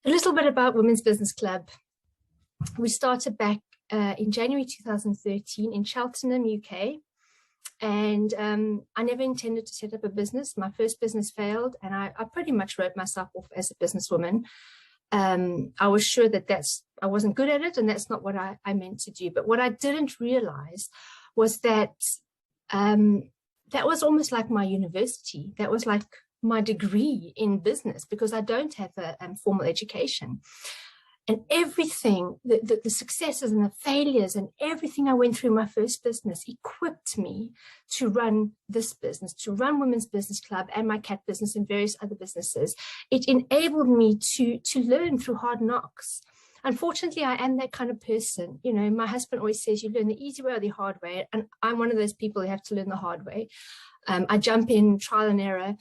A little bit about Women's Business Club. We started back in January 2013 in Cheltenham, UK. And I never intended to set up a business. My first business failed, and I pretty much wrote myself off as a businesswoman. I was sure that I wasn't good at it, and that's not what I meant to do. But what I didn't realize was that that was almost like my university. That was like my degree in business, because I don't have a formal education. And everything, the successes and the failures and everything I went through in my first business equipped me to run this business, to run Women's Business Club and my cat business and various other businesses. It enabled me to learn through hard knocks. Unfortunately, I am that kind of person. You know, my husband always says you learn the easy way or the hard way. And I'm one of those people who have to learn the hard way. I jump in, trial and error,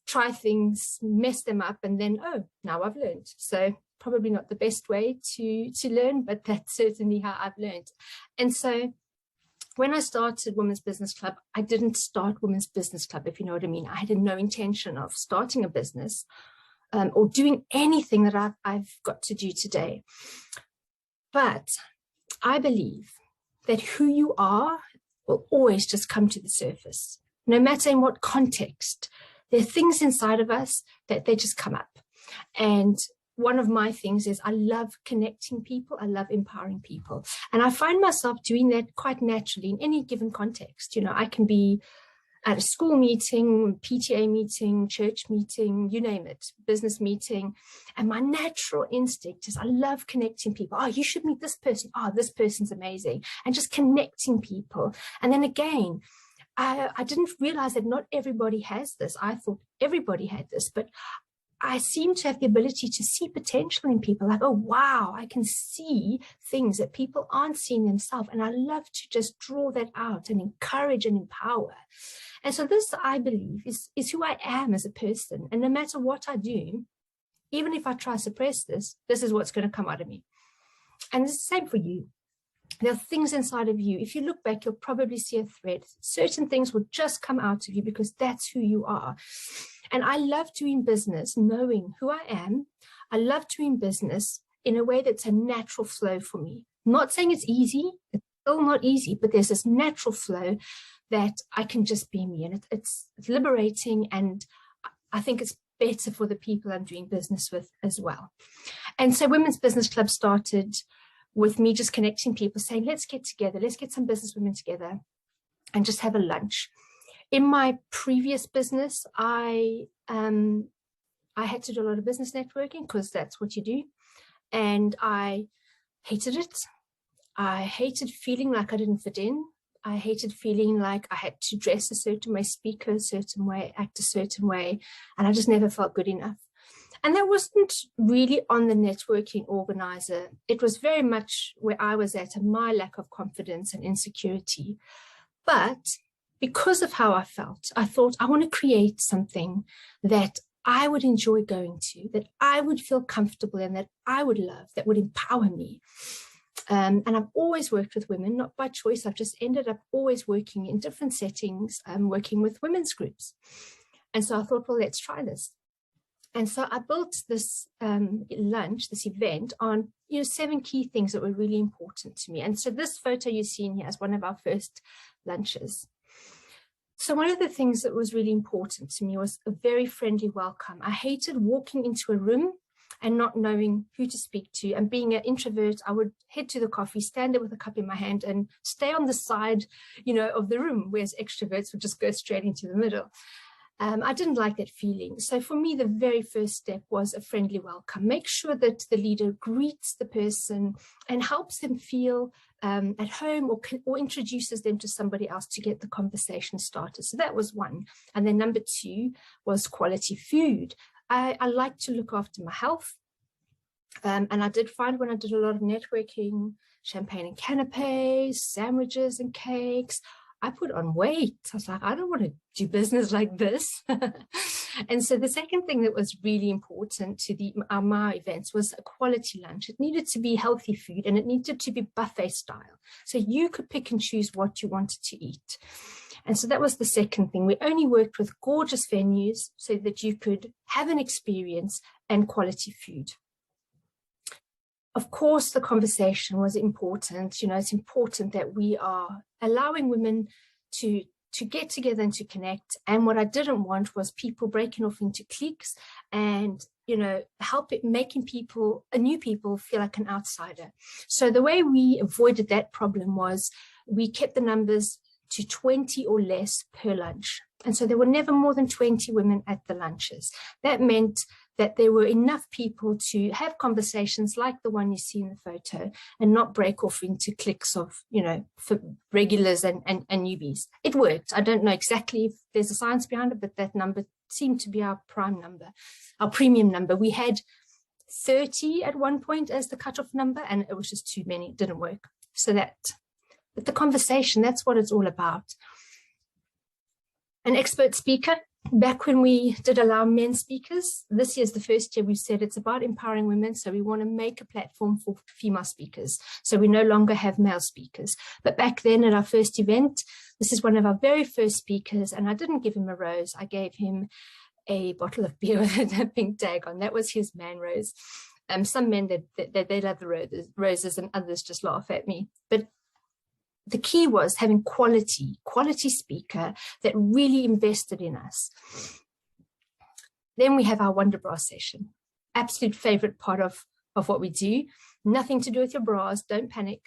try things, mess them up, and then, oh, now I've learned. So probably not the best way to learn, but that's certainly how I've learned. And so when I started Women's Business Club, I didn't start Women's Business Club, if you know what I mean. I had no intention of starting a business or doing anything that I've got to do today. But I believe that who you are will always just come to the surface, no matter in what context. There are things inside of us that they just come up. And one of my things is I love connecting people. I love empowering people. And I find myself doing that quite naturally in any given context. You know, I can be at a school meeting, PTA meeting, church meeting, you name it, business meeting. And my natural instinct is I love connecting people. Oh, you should meet this person. Oh, this person's amazing. And just connecting people. And then again, I didn't realize that not everybody has this. I thought everybody had this, but I seem to have the ability to see potential in people, like, oh, wow, I can see things that people aren't seeing themselves. And I love to just draw that out and encourage and empower. And so this, I believe, is who I am as a person. And no matter what I do, even if I try to suppress this, this is what's going to come out of me. And it's the same for you. There are things inside of you. If you look back, you'll probably see a thread. Certain things will just come out of you because that's who you are. And I love doing business knowing who I am. I love doing business in a way that's a natural flow for me. I'm not saying it's easy. It's still not easy, but there's this natural flow that I can just be me. And it's liberating. And I think it's better for the people I'm doing business with as well. And so Women's Business Club started with me just connecting people, saying, let's get together, let's get some business women together and just have a lunch. In my previous business, I had to do a lot of business networking because that's what you do. And I hated it. I hated feeling like I didn't fit in. I hated feeling like I had to dress a certain way, speak a certain way, act a certain way. And I just never felt good enough. And that wasn't really on the networking organizer. It was very much where I was at and my lack of confidence and insecurity. But because of how I felt, I thought I want to create something that I would enjoy going to, that I would feel comfortable in, that I would love, that would empower me. And I've always worked with women, not by choice. I've just ended up always working in different settings, working with women's groups. And so I thought, well, let's try this. And so I built this lunch, this event on 7 key things that were really important to me. And so this photo you're seeing here is one of our first lunches. So one of the things that was really important to me was a very friendly welcome. I hated walking into a room and not knowing who to speak to. And being an introvert, I would head to the coffee, stand there with a cup in my hand and stay on the side, of the room, whereas extroverts would just go straight into the middle. I didn't like that feeling. So for me, the very first step was a friendly welcome. Make sure that the leader greets the person and helps them feel at home or introduces them to somebody else to get the conversation started. So that was one. And then number 2 was quality food. I like to look after my health. And I did find when I did a lot of networking, champagne and canapes, sandwiches and cakes, I put on weight. I was like, I don't want to do business like this. And so the second thing that was really important to my events was a quality lunch. It needed to be healthy food and it needed to be buffet style. So you could pick and choose what you wanted to eat. And so that was the second thing. We only worked with gorgeous venues so that you could have an experience and quality food. Of course, the conversation was important. You know, it's important that we are allowing women to get together and to connect. And what I didn't want was people breaking off into cliques and, you know, making new people feel like an outsider. So the way we avoided that problem was we kept the numbers to 20 or less per lunch. And so there were never more than 20 women at the lunches. That meant that there were enough people to have conversations like the one you see in the photo and not break off into cliques of, you know, for regulars and newbies. It worked. I don't know exactly if there's a science behind it, but that number seemed to be our prime number, our premium number. We had 30 at one point as the cutoff number, and it was just too many. It didn't work. So but the conversation, that's what it's all about. An expert speaker. Back when we did allow men speakers, this year's the first year we've said it's about empowering women. So we want to make a platform for female speakers. So we no longer have male speakers. But back then at our first event, this is one of our very first speakers. And I didn't give him a rose. I gave him a bottle of beer with a pink tag on. That was his man rose. Some men, they love the roses and others just laugh at me. But the key was having quality speaker that really invested in us. Then we have our Wonder Bra session. Absolute favorite part of what we do. Nothing to do with your bras, don't panic.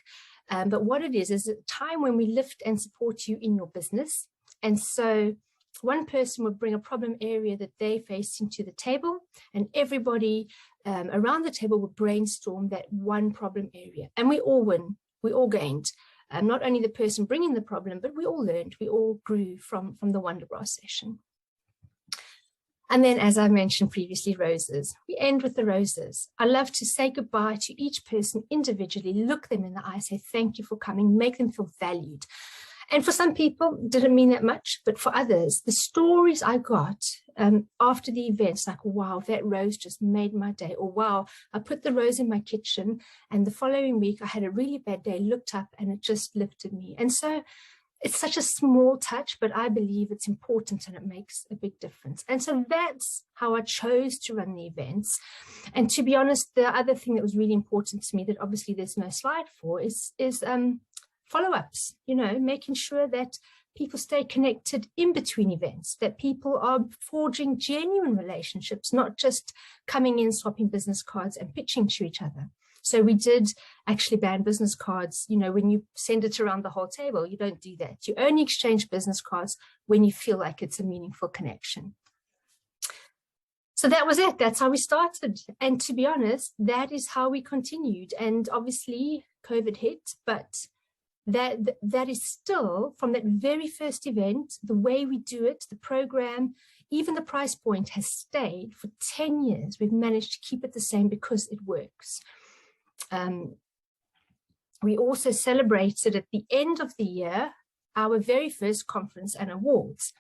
But what it is a time when we lift and support you in your business. And so one person would bring a problem area that they face into the table, and everybody around the table would brainstorm that one problem area. And we all win, we all gained. Not only the person bringing the problem, but we all learned, we all grew from the Wonder Bra session. And then, as I mentioned previously, roses. We end with the roses. I love to say goodbye to each person individually, look them in the eye, say thank you for coming, make them feel valued. And for some people, it didn't mean that much, but for others, the stories I got after the events, like, wow, that rose just made my day. Or wow, I put the rose in my kitchen and the following week I had a really bad day, looked up and it just lifted me. And so it's such a small touch, but I believe it's important and it makes a big difference. And so that's how I chose to run the events. And to be honest, the other thing that was really important to me that obviously there's no slide for is follow-ups, you know, making sure that people stay connected in between events, that people are forging genuine relationships, not just coming in, swapping business cards and pitching to each other. So we did actually ban business cards. You know, when you send it around the whole table, you don't do that. You only exchange business cards when you feel like it's a meaningful connection. So that was it. That's how we started. And to be honest, that is how we continued. And obviously COVID hit, but that is still, from that very first event, the way we do it, the program, even the price point has stayed for 10 years. We've managed to keep it the same because it works. We also celebrated at the end of the year our very first conference and awards.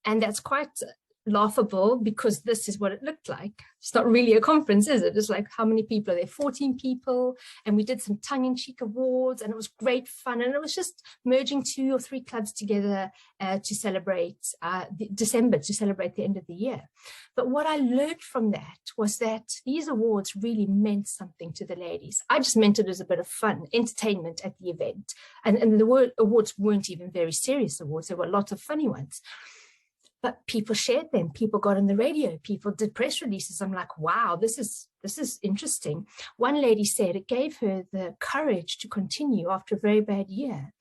And that's quite laughable because this is what it looked like. It's not really a conference, is it? It's like, how many people are there? 14 people. And we did some tongue-in-cheek awards and it was great fun. And it was just merging 2 or 3 clubs together to celebrate December, to celebrate the end of the year. But what I learned from that was that these awards really meant something to the ladies. I just meant it as a bit of fun, entertainment at the event. And the awards weren't even very serious awards. There were lots of funny ones. But people shared them. People got on the radio. People did press releases. I'm like, wow, this is interesting. One lady said it gave her the courage to continue after a very bad year.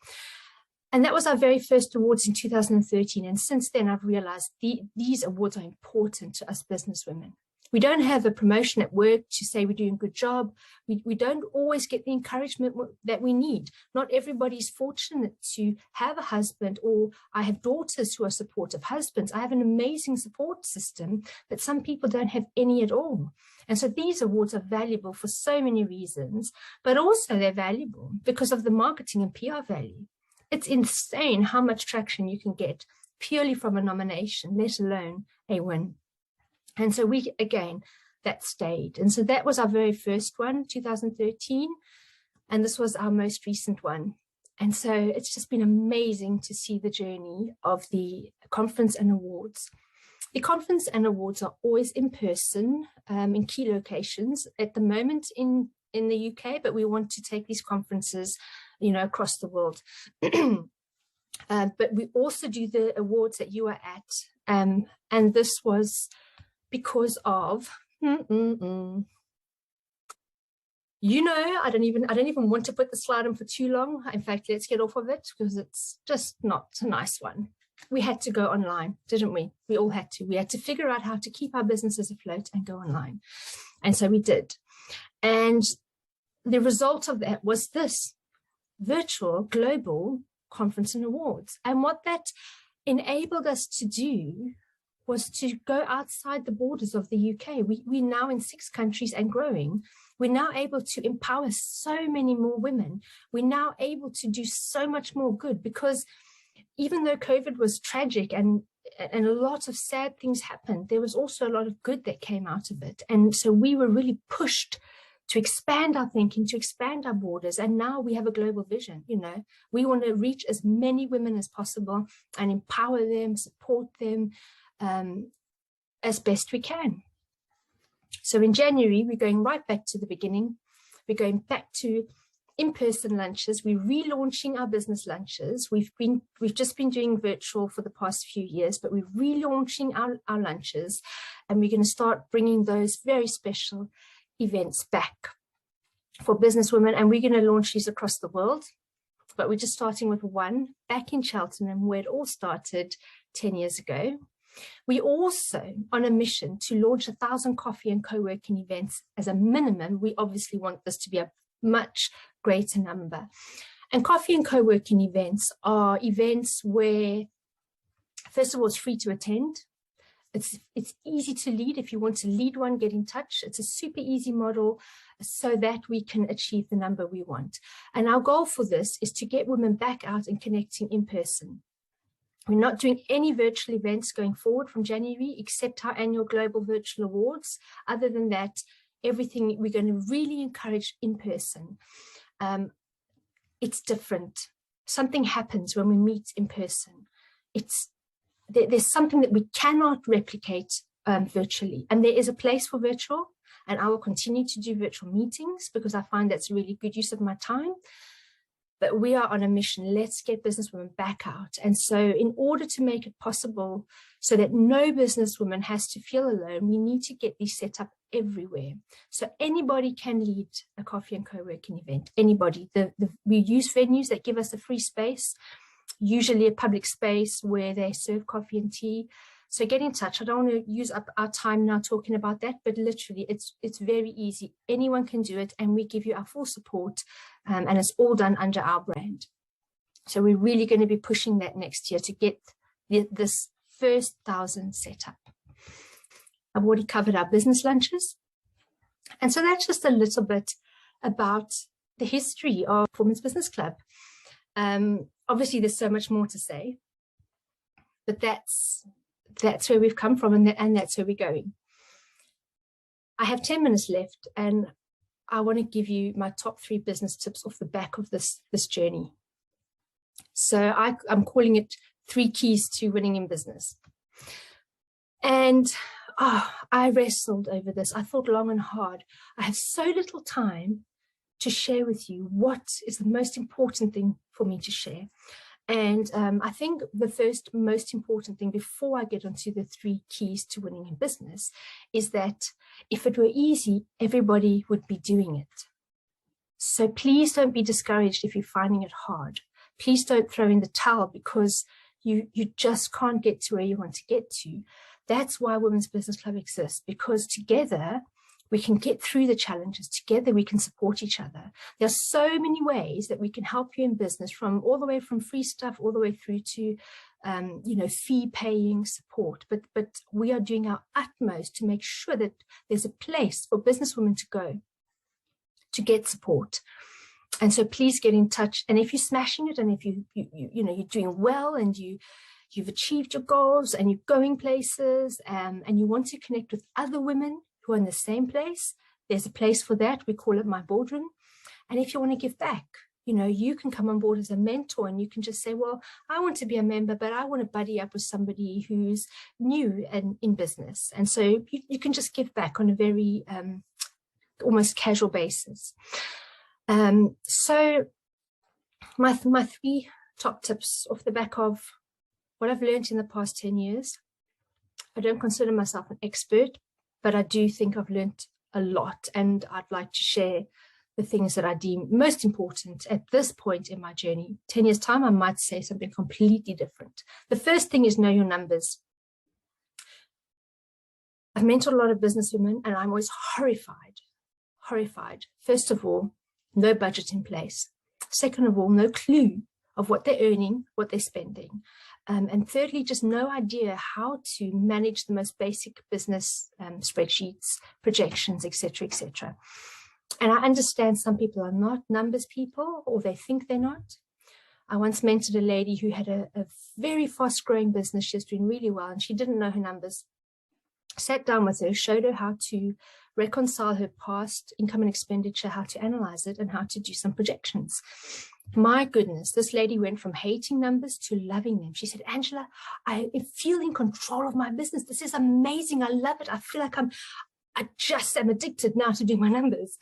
And that was our very first awards in 2013. And since then, I've realized these awards are important to us businesswomen. We don't have a promotion at work to say we're doing a good job. We don't always get the encouragement that we need. Not everybody's fortunate to have a husband, or I have daughters who are supportive husbands. I have an amazing support system, but some people don't have any at all. And so these awards are valuable for so many reasons, but also they're valuable because of the marketing and PR value. It's insane how much traction you can get purely from a nomination, let alone a win. And so that stayed. And so that was our very first one, 2013. And this was our most recent one. And so it's just been amazing to see the journey of the conference and awards. The conference and awards are always in person in key locations. At the moment in in the UK, but we want to take these conferences, you know, across the world. But we also do the awards that you are at. And this was because of, you know, I don't even want to put the slide on for too long. In fact, let's get off of it because it's just not a nice one. We had to go online, didn't we? We all had to. We had to figure out how to keep our businesses afloat and go online. And so we did. And the result of that was this virtual global conference and awards. And what that enabled us to do was to go outside the borders of the UK. We're now in 6 countries and growing. We're now able to empower so many more women. We're now able to do so much more good, because even though COVID was tragic and a lot of sad things happened, there was also a lot of good that came out of it. And so we were really pushed to expand our thinking, to expand our borders. And now we have a global vision. You know, we want to reach as many women as possible and empower them, support them as best we can. So in January, we're going right back to the beginning. We're going back to in-person lunches. We're relaunching our business lunches. We've just been doing virtual for the past few years, but we're relaunching our lunches, and we're going to start bringing those very special events back for businesswomen. And we're going to launch these across the world, but we're just starting with one back in Cheltenham, where it all started 10 years ago. We also on a mission to launch 1,000 coffee and co-working events as a minimum. We obviously want this to be a much greater number. And coffee and co-working events are events where, first of all, it's free to attend. It's easy to lead. If you want to lead one, get in touch. It's a super easy model so that we can achieve the number we want. And our goal for this is to get women back out and connecting in person. We're not doing any virtual events going forward from January, except our annual Global Virtual Awards. Other than that, everything we're going to really encourage in person. It's different. Something happens when we meet in person. There's something that we cannot replicate virtually. And there is a place for virtual, and I will continue to do virtual meetings because I find that's a really good use of my time. But we are on a mission. Let's get businesswomen back out. And so in order to make it possible so that no businesswoman has to feel alone, we need to get these set up everywhere. So anybody can lead a coffee and co-working event, anybody. We use venues that give us a free space, usually a public space where they serve coffee and tea. So get in touch. I don't want to use up our time now talking about that, but literally it's very easy. Anyone can do it, and we give you our full support, and it's all done under our brand. So we're really going to be pushing that next year to get this first 1,000 set up. I've already covered our business lunches. And so that's just a little bit about the history of Women's Business Club. Obviously, there's so much more to say, but that's where we've come from, and that's where we're going. I have 10 minutes left, and I want to give you my top 3 business tips off the back of this journey. So I'm calling it 3 keys to winning in business. And I wrestled over this. I thought long and hard. I have so little time to share with you what is the most important thing for me to share. And I think the first most important thing before I get onto the 3 keys to winning in business is that if it were easy, everybody would be doing it. So please don't be discouraged if you're finding it hard. Please don't throw in the towel because you just can't get to where you want to get to. That's why Women's Business Club exists, because together we can get through the challenges. Together we can support each other. There are so many ways that we can help you in business, from all the way from free stuff all the way through to fee-paying support. But we are doing our utmost to make sure that there's a place for businesswomen to go to get support. And so please get in touch. And if you're smashing it, and if you're doing well, and you've achieved your goals, and you're going places, and you want to connect with other women who are in the same place, there's a place for that. We call it My Boardroom. And if you want to give back, you can come on board as a mentor, and you can just say, well, I want to be a member, but I want to buddy up with somebody who's new and in business. And so you can just give back on a very almost casual basis. So my 3 top tips off the back of what I've learned in the past 10 years. I don't consider myself an expert, but I do think I've learned a lot, and I'd like to share the things that I deem most important at this point in my journey. 10 years time, I might say something completely different. The first thing is know your numbers. I've mentored a lot of business women, and I'm always horrified. First of all, no budget in place. Second of all, no clue of what they're earning, what they're spending. And thirdly, just no idea how to manage the most basic business spreadsheets, projections, etc., etc. And I understand some people are not numbers people, or they think they're not. I once mentored a lady who had a very fast growing business. She was doing really well, and she didn't know her numbers. Sat down with her, showed her how to reconcile her past income and expenditure, how to analyze it, and how to do some projections. My goodness, this lady went from hating numbers to loving them. She said, Angela, I feel in control of my business. This is amazing. I love it. I feel like I just am addicted now to doing my numbers.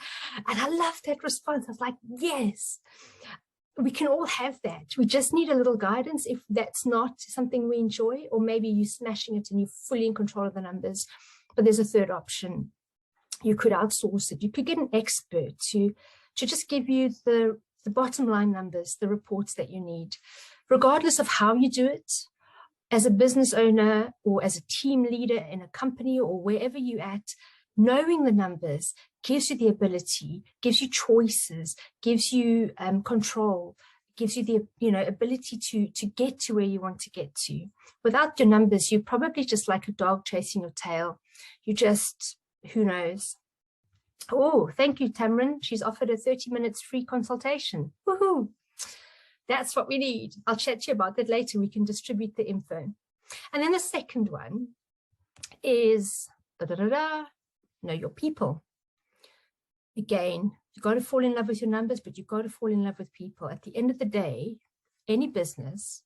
And I love that response. I was like, yes, we can all have that. We just need a little guidance if that's not something we enjoy, or maybe you're smashing it and you're fully in control of the numbers. But there's a third option. You could outsource it. You could get an expert to just give you the bottom line numbers, the reports that you need, regardless of how you do it. As a business owner or as a team leader in a company or wherever you're at, knowing the numbers gives you the ability, gives you choices, gives you control, gives you the ability to get to where you want to get to. Without your numbers, you're probably just like a dog chasing your tail. You just, who knows? Oh, thank you, Tamron. She's offered a 30 minutes free consultation. Woohoo! That's what we need. I'll chat to you about that later. We can distribute the info. And then the second one is know your people. Again, you've got to fall in love with your numbers, but you've got to fall in love with people. At the end of the day, any business,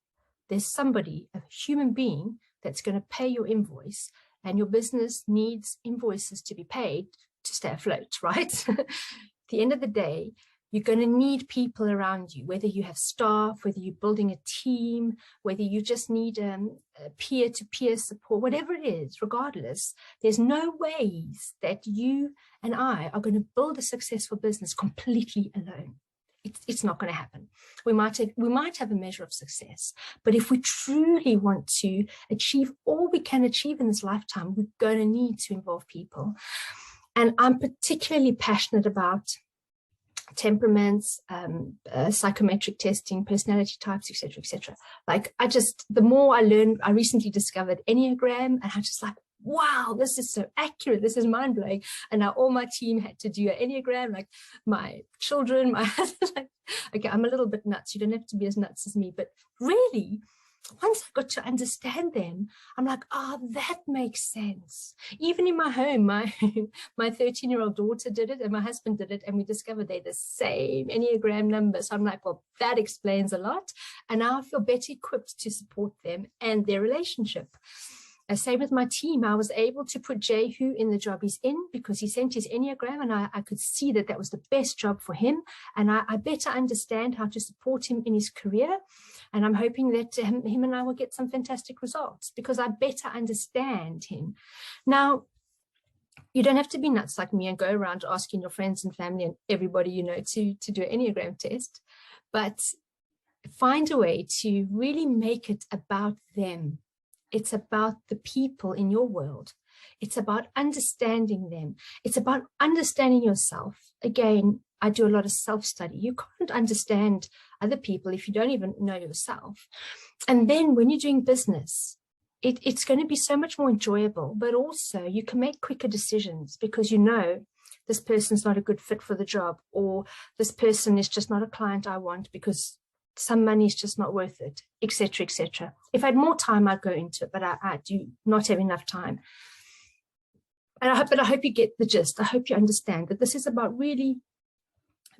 there's somebody, a human being, that's going to pay your invoice, and your business needs invoices to be paid to stay afloat, right? At the end of the day, you're going to need people around you, whether you have staff, whether you're building a team, whether you just need peer-to-peer support, whatever it is, regardless, there's no ways that you and I are going to build a successful business completely alone. It's not going to happen. We might have a measure of success, but if we truly want to achieve all we can achieve in this lifetime, we're going to need to involve people. And I'm particularly passionate about temperaments, psychometric testing, personality types, etc., etc. Like the more I learn, I recently discovered Enneagram, and I just like, wow, this is so accurate. This is mind blowing. And now all my team had to do an Enneagram, like my children, my husband. Like, okay, I'm a little bit nuts. You don't have to be as nuts as me, but really, once I got to understand them, I'm like, that makes sense. Even in my home, my 13-year-old daughter did it and my husband did it, and we discovered they're the same Enneagram number. So I'm like, well, that explains a lot. And now I feel better equipped to support them and their relationship. Same with my team. I was able to put Jehu in the job he's in because he sent his Enneagram, and I could see that that was the best job for him. And I better understand how to support him in his career. And I'm hoping that him and I will get some fantastic results because I better understand him. Now, you don't have to be nuts like me and go around asking your friends and family and everybody you know to do an Enneagram test, but find a way to really make it about them. It's about the people in your world. It's about understanding them. It's about understanding yourself. Again, I do a lot of self-study. You can't understand other people if you don't even know yourself. And then when you're doing business, it's going to be so much more enjoyable, but also you can make quicker decisions because you know this person's not a good fit for the job, or this person is just not a client I want because some money is just not worth it, etc., etc. If I had more time, I'd go into it, but I do not have enough time. And I hope you get the gist. I hope you understand that this is about really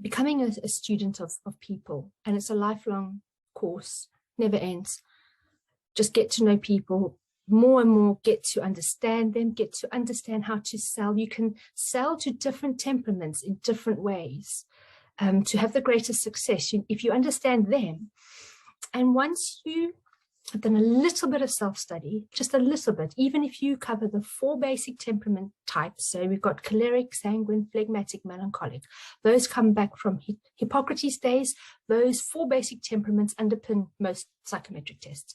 becoming a student of people, and it's a lifelong course, never ends. Just get to know people, more and more get to understand them, get to understand how to sell. You can sell to different temperaments in different ways to have the greatest success if you understand them. And once you have done a little bit of self-study, just a little bit, even if you cover the 4 basic temperament types, so we've got choleric, sanguine, phlegmatic, melancholic, those come back from Hippocrates' days. Those 4 basic temperaments underpin most psychometric tests.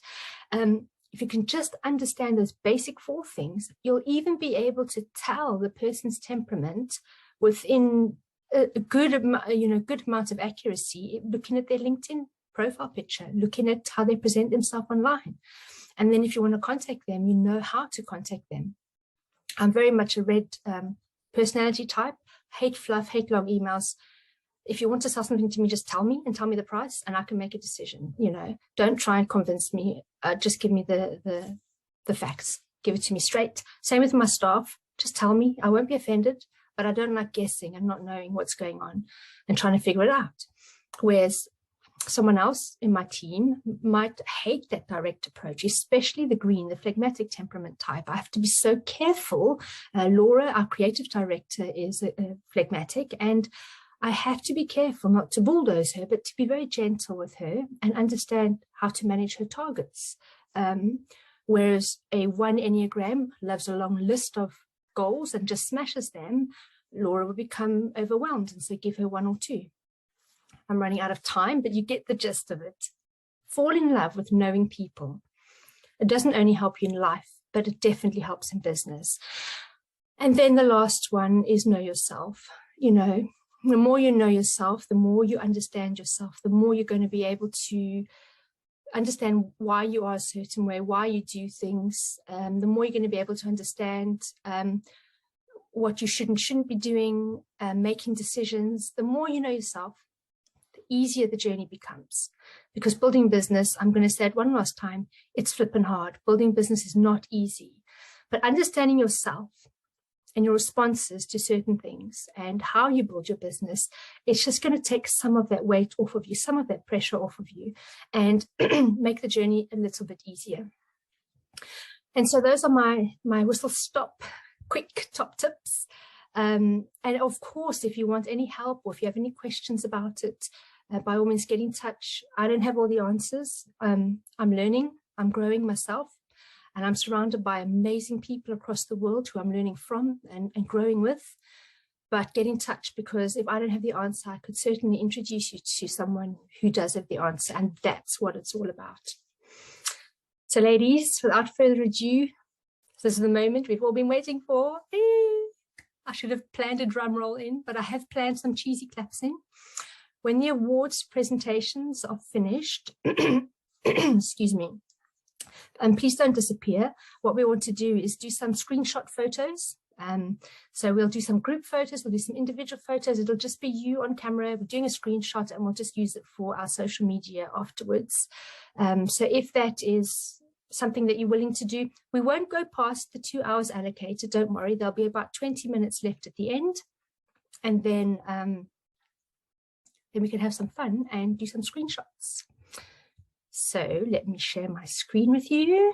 If you can just understand those basic 4 things, you'll even be able to tell the person's temperament within a good amount of accuracy, looking at their LinkedIn profile picture, looking at how they present themselves online. And then if you want to contact them, you know how to contact them. I'm very much a red personality type, hate fluff, hate long emails. If you want to sell something to me, just tell me and tell me the price and I can make a decision. Don't try and convince me. Just give me the facts. Give it to me straight. Same with my staff. Just tell me. I won't be offended, but I don't like guessing and not knowing what's going on and trying to figure it out. Whereas someone else in my team might hate that direct approach, especially the green, the phlegmatic temperament type. I have to be so careful. Laura, our creative director, is phlegmatic, and I have to be careful not to bulldoze her, but to be very gentle with her and understand how to manage her targets. Whereas a 1 Enneagram loves a long list of goals and just smashes them, Laura will become overwhelmed, and so give her 1 or 2. I'm running out of time, but you get the gist of it. Fall in love with knowing people. It doesn't only help you in life, but it definitely helps in business. And then the last one is know yourself. The more you know yourself, the more you understand yourself, the more you're going to be able to understand why you are a certain way, why you do things, the more you're going to be able to understand what you shouldn't be doing, making decisions. The more you know yourself, easier the journey becomes. Because building business, I'm going to say it one last time, it's flipping hard. Building business is not easy. But understanding yourself and your responses to certain things and how you build your business, it's just going to take some of that weight off of you, some of that pressure off of you, and make the journey a little bit easier. And so those are my whistle stop quick top tips. And of course, if you want any help or if you have any questions about it, by all means, get in touch. I don't have all the answers. I'm learning, I'm growing myself, and I'm surrounded by amazing people across the world who I'm learning from and growing with. But get in touch, because if I don't have the answer, I could certainly introduce you to someone who does have the answer, and that's what it's all about. So ladies, without further ado, this is the moment we've all been waiting for. I should have planned a drum roll in, but I have planned some cheesy claps in. When the awards presentations are finished, excuse me, and please don't disappear. What we want to do is do some screenshot photos. So we'll do some group photos, we'll do some individual photos. It'll just be you on camera. We're doing a screenshot and we'll just use it for our social media afterwards. So if that is something that you're willing to do, we won't go past the 2 hours allocated. Don't worry, there'll be about 20 minutes left at the end. And then we can have some fun and do some screenshots. So let me share my screen with you.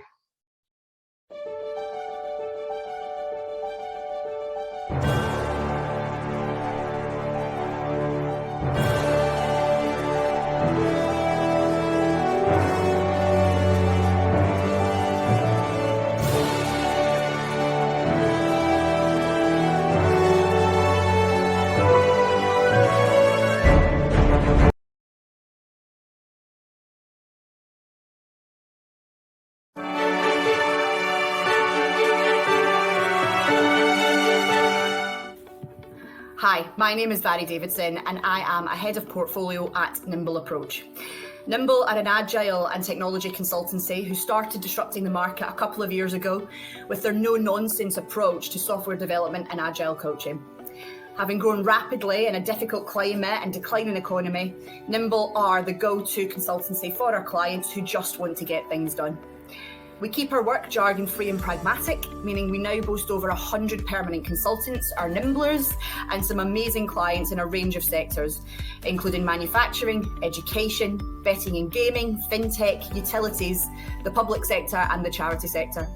Hi, my name is Barry Davidson and I am a Head of Portfolio at Nimble Approach. Nimble are an agile and technology consultancy who started disrupting the market a couple of years ago with their no-nonsense approach to software development and agile coaching. Having grown rapidly in a difficult climate and declining economy, Nimble are the go-to consultancy for our clients who just want to get things done. We keep our work jargon-free and pragmatic, meaning we now boast over 100 permanent consultants, our Nimblers, and some amazing clients in a range of sectors, including manufacturing, education, betting and gaming, fintech, utilities, the public sector and the charity sector.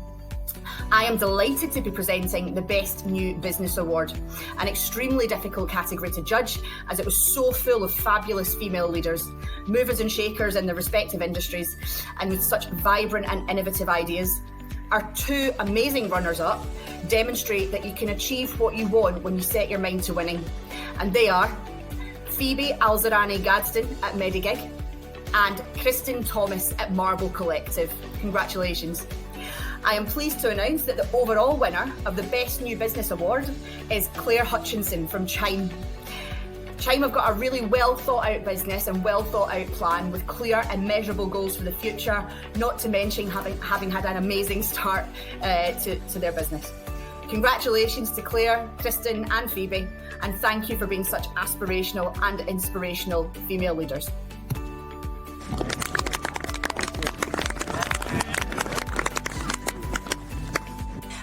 I am delighted to be presenting the Best New Business Award, an extremely difficult category to judge as it was so full of fabulous female leaders, movers and shakers in their respective industries, and with such vibrant and innovative ideas. Our two amazing runners-up demonstrate that you can achieve what you want when you set your mind to winning. And they are Phoebe Alzarani-Gadsden at Medigig and Kristen Thomas at Marble Collective. Congratulations. I am pleased to announce that the overall winner of the Best New Business Award is Claire Hutchinson from Chime. Chime have got a really well thought out business and well thought out plan with clear and measurable goals for the future, not to mention having had an amazing start to their business. Congratulations to Claire, Kristen and Phoebe, and thank you for being such aspirational and inspirational female leaders.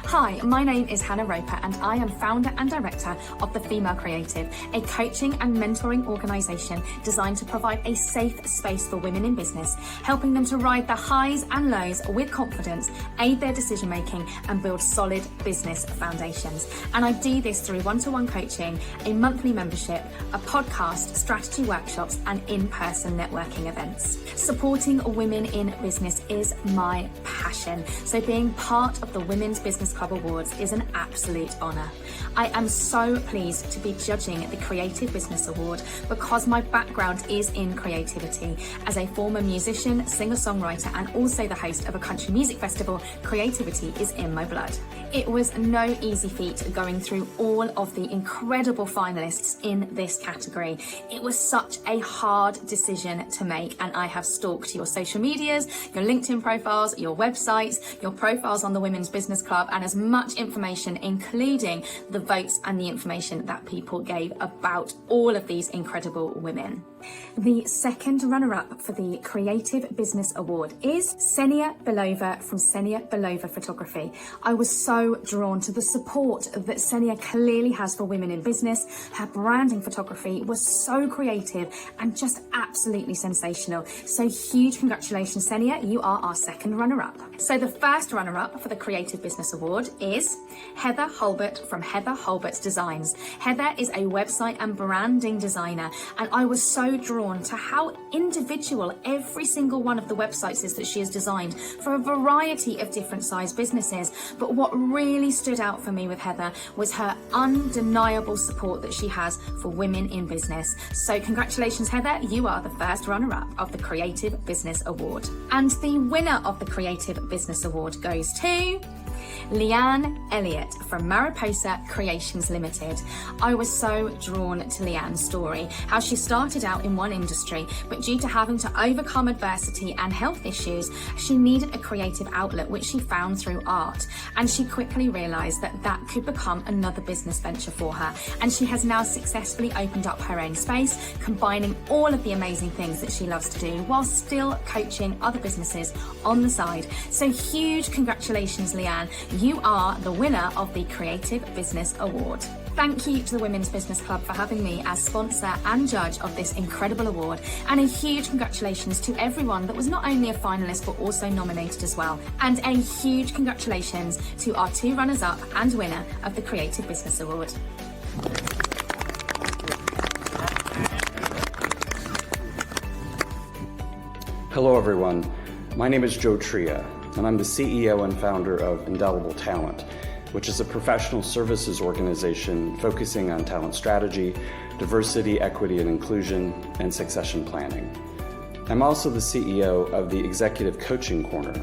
Hi, my name is Hannah Roper and I am founder and director of The Female Creative, a coaching and mentoring organisation designed to provide a safe space for women in business, helping them to ride the highs and lows with confidence, aid their decision making and build solid business foundations. And I do this through one-to-one coaching, a monthly membership, a podcast, strategy workshops and in-person networking events. Supporting women in business is my passion, so being part of the Women's Business Club Awards is an absolute honour. I am so pleased to be judging the Creative Business Award because my background is in creativity. As a former musician, singer-songwriter and also the host of a country music festival, creativity is in my blood. It was no easy feat going through all of the incredible finalists in this category. It was such a hard decision to make, and I have stalked your social medias, your LinkedIn profiles, your websites, your profiles on the Women's Business Club, and as much information, including the votes and the information that people gave about all of these incredible women. The second runner-up for the Creative Business Award is Senia Belova from Senia Belova Photography. I was so drawn to the support that Senia clearly has for women in business. Her branding photography was so creative and just absolutely sensational. So huge congratulations, Senia. You are our second runner-up. So the first runner-up for the Creative Business Award is Heather Hulbert from Heather Hulbert Designs. Heather is a website and branding designer, and I was so drawn to how individual every single one of the websites is that she has designed for a variety of different size businesses. But what really stood out for me with Heather was her undeniable support that she has for women in business. So congratulations, Heather. You are the first runner-up of the Creative Business Award. And the winner of the Creative Business Award goes to Leanne Elliott from Mariposa Creations Limited. I was so drawn to Leanne's story, how she started out in one industry, but due to having to overcome adversity and health issues, she needed a creative outlet, which she found through art. And she quickly realised that that could become another business venture for her. And she has now successfully opened up her own space, combining all of the amazing things that she loves to do while still coaching other businesses on the side. So huge congratulations, Leanne. You are the winner of the Creative Business Award. Thank you to the Women's Business Club for having me as sponsor and judge of this incredible award, and a huge congratulations to everyone that was not only a finalist but also nominated as well. And a huge congratulations to our two runners-up and winner of the Creative Business Award. Hello everyone, my name is Joe Tria, and I'm the CEO and founder of Indelible Talent, which is a professional services organization focusing on talent strategy, diversity, equity and inclusion, and succession planning. I'm also the CEO of the Executive Coaching Corner,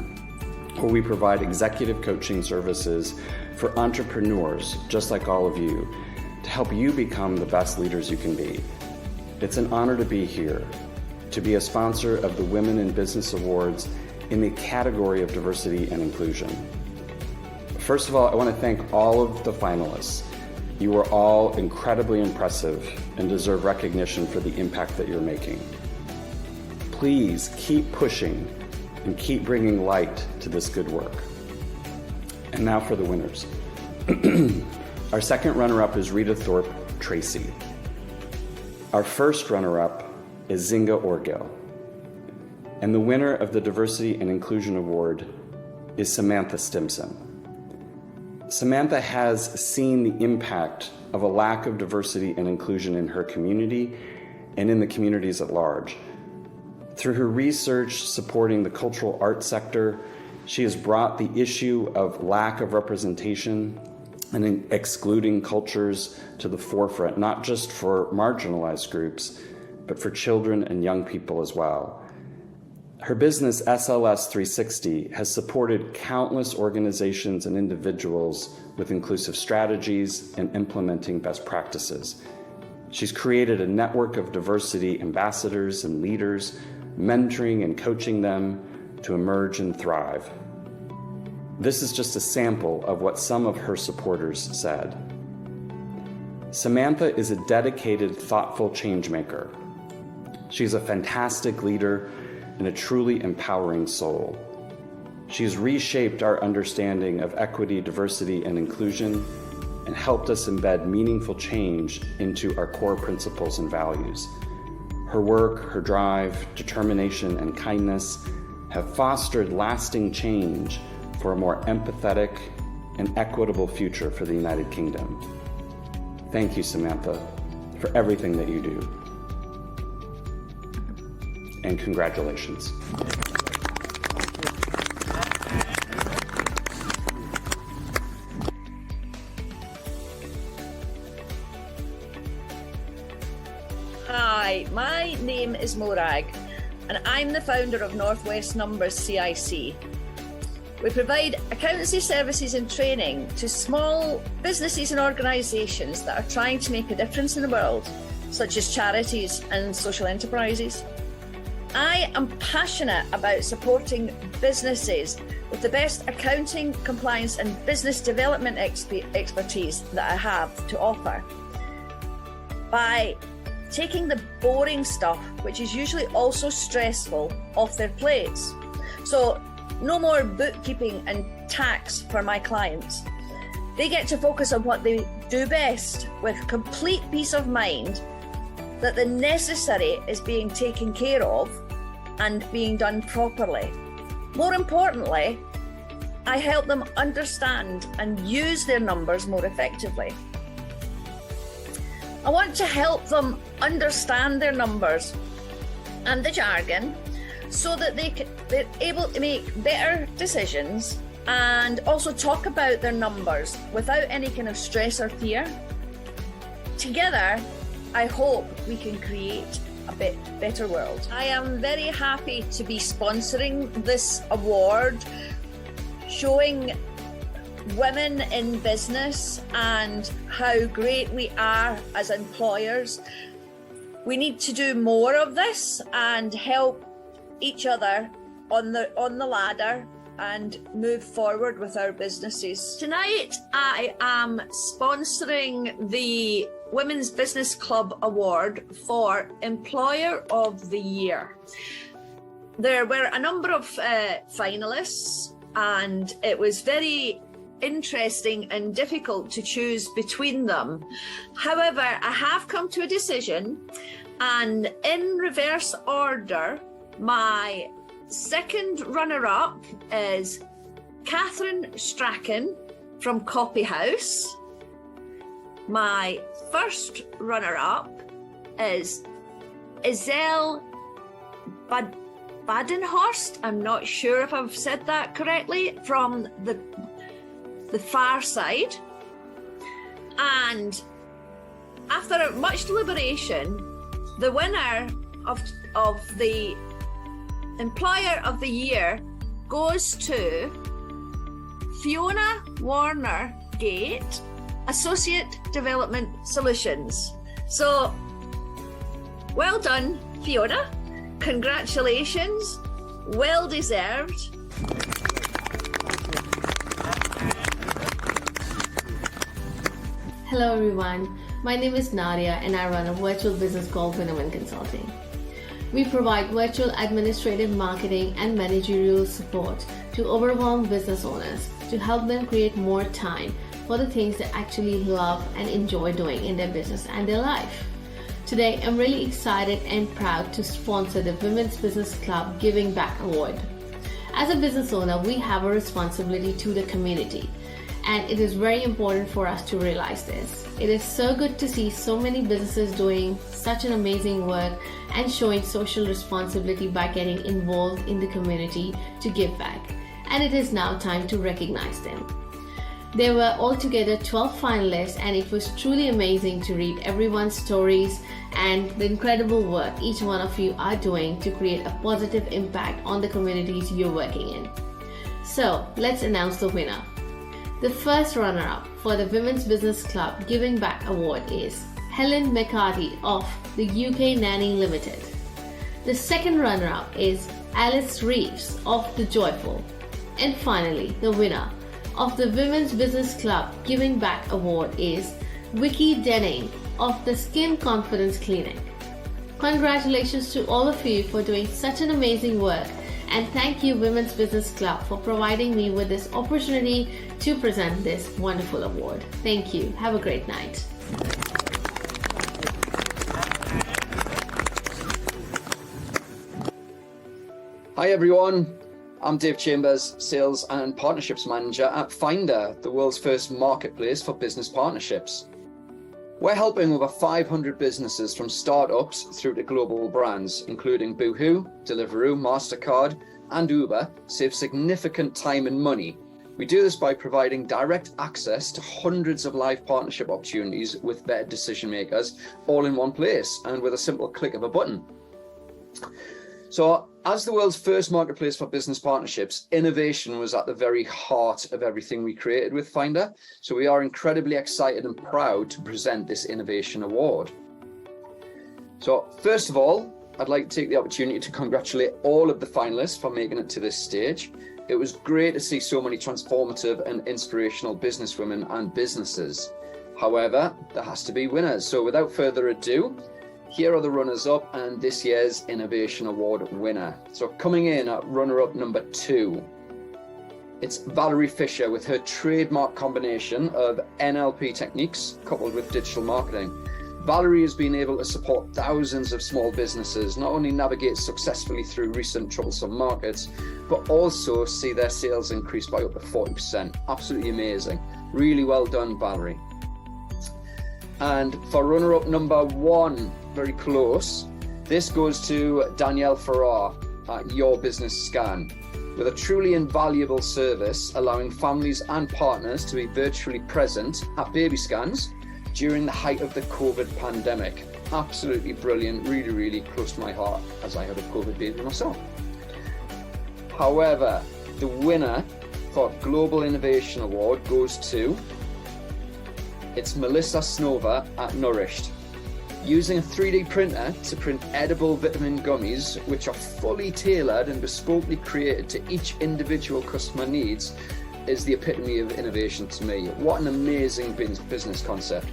where we provide executive coaching services for entrepreneurs just like all of you to help you become the best leaders you can be. It's an honor to be here, to be a sponsor of the Women in Business Awards in the category of diversity and inclusion. First of all, I want to thank all of the finalists. You are all incredibly impressive and deserve recognition for the impact that you're making. Please keep pushing and keep bringing light to this good work. And now for the winners. Our second runner-up is Rita Thorpe Tracy. Our first runner-up is Zinga Orgel. And the winner of the Diversity and Inclusion Award is Samantha Stimson. Samantha has seen the impact of a lack of diversity and inclusion in her community and in the communities at large. Through her research supporting the cultural arts sector, she has brought the issue of lack of representation and excluding cultures to the forefront, not just for marginalized groups, but for children and young people as well. Her business, SLS 360, has supported countless organizations and individuals with inclusive strategies and implementing best practices. She's created a network of diversity ambassadors and leaders, mentoring and coaching them to emerge and thrive. This is just a sample of what some of her supporters said. Samantha is a dedicated, thoughtful change maker. She's a fantastic leader and a truly empowering soul. She's reshaped our understanding of equity, diversity, and inclusion, and helped us embed meaningful change into our core principles and values. Her work, her drive, determination, and kindness have fostered lasting change for a more empathetic and equitable future for the United Kingdom. Thank you, Samantha, for everything that you do. And congratulations. Hi, my name is Morag, and I'm the founder of Northwest Numbers CIC. We provide accountancy services and training to small businesses and organisations that are trying to make a difference in the world, such as charities and social enterprises. I am passionate about supporting businesses with the best accounting, compliance and business development expertise that I have to offer by taking the boring stuff, which is usually also stressful, off their plates. So no more bookkeeping and tax for my clients. They get to focus on what they do best with complete peace of mind that the necessary is being taken care of and being done properly. More importantly, I help them understand and use their numbers more effectively. I want to help them understand their numbers and the jargon so that they're able to make better decisions and also talk about their numbers without any kind of stress or fear. Together, I hope we can create a bit better world. I am very happy to be sponsoring this award, showing women in business and how great we are as employers. We need to do more of this and help each other on the ladder and move forward with our businesses. Tonight I am sponsoring the Women's Business Club Award for Employer of the Year. There were a number of finalists, and it was very interesting and difficult to choose between them. However, I have come to a decision, and in reverse order, my second runner-up is Catherine Strachan from Copy House. My first runner-up is Iselle Badenhorst. I'm not sure if I've said that correctly, from the Far Side. And after much deliberation, the winner of the Employer of the Year goes to Fiona Warner-Gate, Associate Development Solutions. So, well done, Fiona. Congratulations. Well deserved. Hello everyone, my name is Nadia and I run a virtual business called Winnerman Consulting. We provide virtual administrative marketing and managerial support to overwhelmed business owners to help them create more time for the things they actually love and enjoy doing in their business and their life. Today, I'm really excited and proud to sponsor the Women's Business Club Giving Back Award. As a business owner, we have a responsibility to the community. and it is very important for us to realize this. It is so good to see so many businesses doing such an amazing work and showing social responsibility by getting involved in the community to give back. And it is now time to recognize them. There were altogether 12 finalists, and it was truly amazing to read everyone's stories and the incredible work each one of you are doing to create a positive impact on the communities you're working in. So let's announce the winner. The first runner-up for the Women's Business Club Giving Back Award is Helen McCarty of the UK Nanny Limited. The second runner-up is Alice Reeves of The Joyful. And finally, the winner of the Women's Business Club Giving Back Award is Vicky Denning of the Skin Confidence Clinic. Congratulations to all of you for doing such an amazing work, and thank you Women's Business Club for providing me with this opportunity to present this wonderful award. Thank you. Have a great night. Hi everyone. I'm Dave Chambers, Sales and Partnerships Manager at Finder, the world's first marketplace for business partnerships. We're helping over 500 businesses from startups through to global brands, including Boohoo, Deliveroo, MasterCard, and Uber, save significant time and money. We do this by providing direct access to hundreds of live partnership opportunities with better decision makers, all in one place and with a simple click of a button. So, as the world's first marketplace for business partnerships, innovation was at the very heart of everything we created with Finder. So we are incredibly excited and proud to present this Innovation Award. So first of all, I'd like to take the opportunity to congratulate all of the finalists for making it to this stage. It was great to see so many transformative and inspirational businesswomen and businesses. However, there has to be winners. So without further ado, here are the runners-up and this year's Innovation Award winner. So coming in at runner-up number 2, it's Valerie Fisher with her trademark combination of NLP techniques coupled with digital marketing. Valerie has been able to support thousands of small businesses, not only navigate successfully through recent troublesome markets, but also see their sales increase by up to 40%. Absolutely amazing. Really well done, Valerie. And for runner-up number 1, very close, this goes to Danielle Farrar at Your Business Scan, with a truly invaluable service allowing families and partners to be virtually present at baby scans during the height of the COVID pandemic. Absolutely brilliant, really, really close to my heart as I had a COVID baby myself. However, the winner for Global Innovation Award goes to, it's Melissa Snova at Nourished. Using a 3D printer to print edible vitamin gummies, which are fully tailored and bespokely created to each individual customer needs, is the epitome of innovation to me. What an amazing business concept.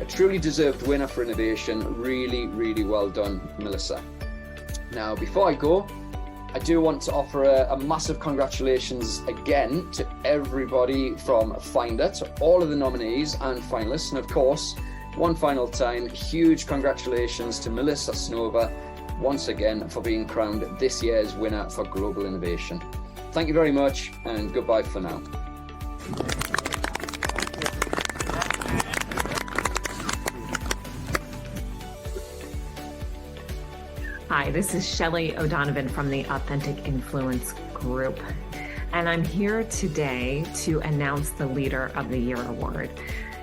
A truly deserved winner for innovation. Really, really well done, Melissa. Now, before I go, I do want to offer a massive congratulations again to everybody from Finder, to all of the nominees and finalists, and of course, one final time, huge congratulations to Melissa Snova once again for being crowned this year's winner for Global Innovation. Thank you very much, and goodbye for now. Hi, this is Shelley O'Donovan from the Authentic Influence Group, and I'm here today to announce the Leader of the Year award.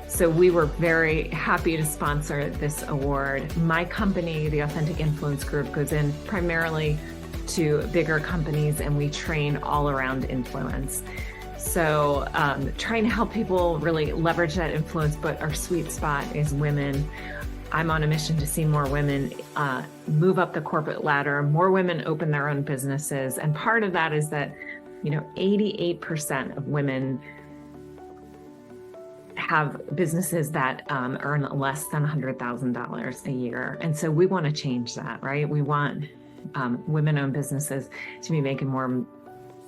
So we were very happy to sponsor this award. My company, the Authentic Influence Group, goes in primarily to bigger companies, and we train all around influence. So trying to help people really leverage that influence, but our sweet spot is women. I'm on a mission to see more women move up the corporate ladder, more women open their own businesses. And part of that is that, 88% of women have businesses that earn less than $100,000 a year. And so we want to change that, right? We want women-owned businesses to be making more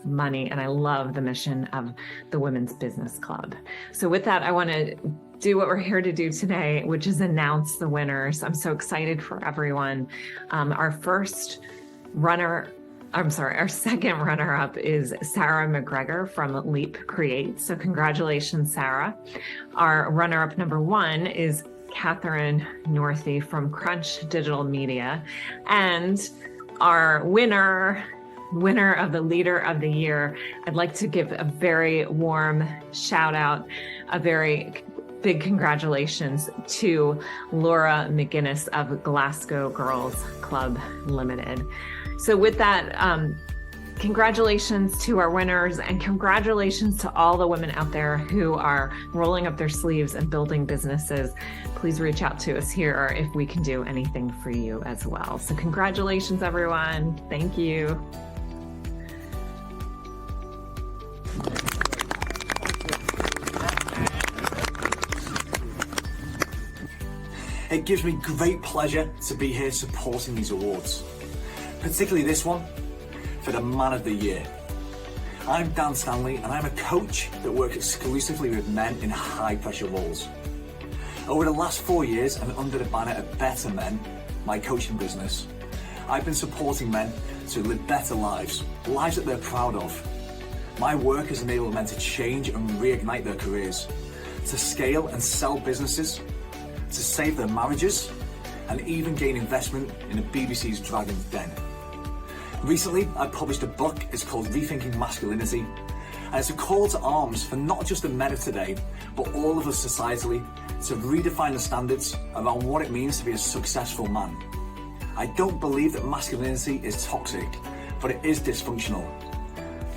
money. And I love the mission of the Women's Business Club. So with that, I want to do what we're here to do today, which is announce the winners. I'm so excited for everyone. Our first runner Our second runner-up is Sarah McGregor from Leap Create. So congratulations, Sarah. Our runner-up number 1 is Catherine Northey from Crunch Digital Media. And our winner of the Leader of the Year, I'd like to give a very warm shout out, a very big congratulations to Laura McGuinness of Glasgow Girls Club Limited. So with that, congratulations to our winners, and congratulations to all the women out there who are rolling up their sleeves and building businesses. Please reach out to us here if we can do anything for you as well. So congratulations, everyone. Thank you. It gives me great pleasure to be here supporting these awards, particularly this one for the Man of the Year. I'm Dan Stanley, and I'm a coach that works exclusively with men in high pressure roles. Over the last 4 years, and under the banner of Better Men, my coaching business, I've been supporting men to live better lives, lives that they're proud of. My work has enabled men to change and reignite their careers, to scale and sell businesses, to save their marriages, and even gain investment in the BBC's Dragon's Den. Recently, I published a book. It's called Rethinking Masculinity, and it's a call to arms for not just the men of today, but all of us societally, to redefine the standards around what it means to be a successful man. I don't believe that masculinity is toxic, but it is dysfunctional.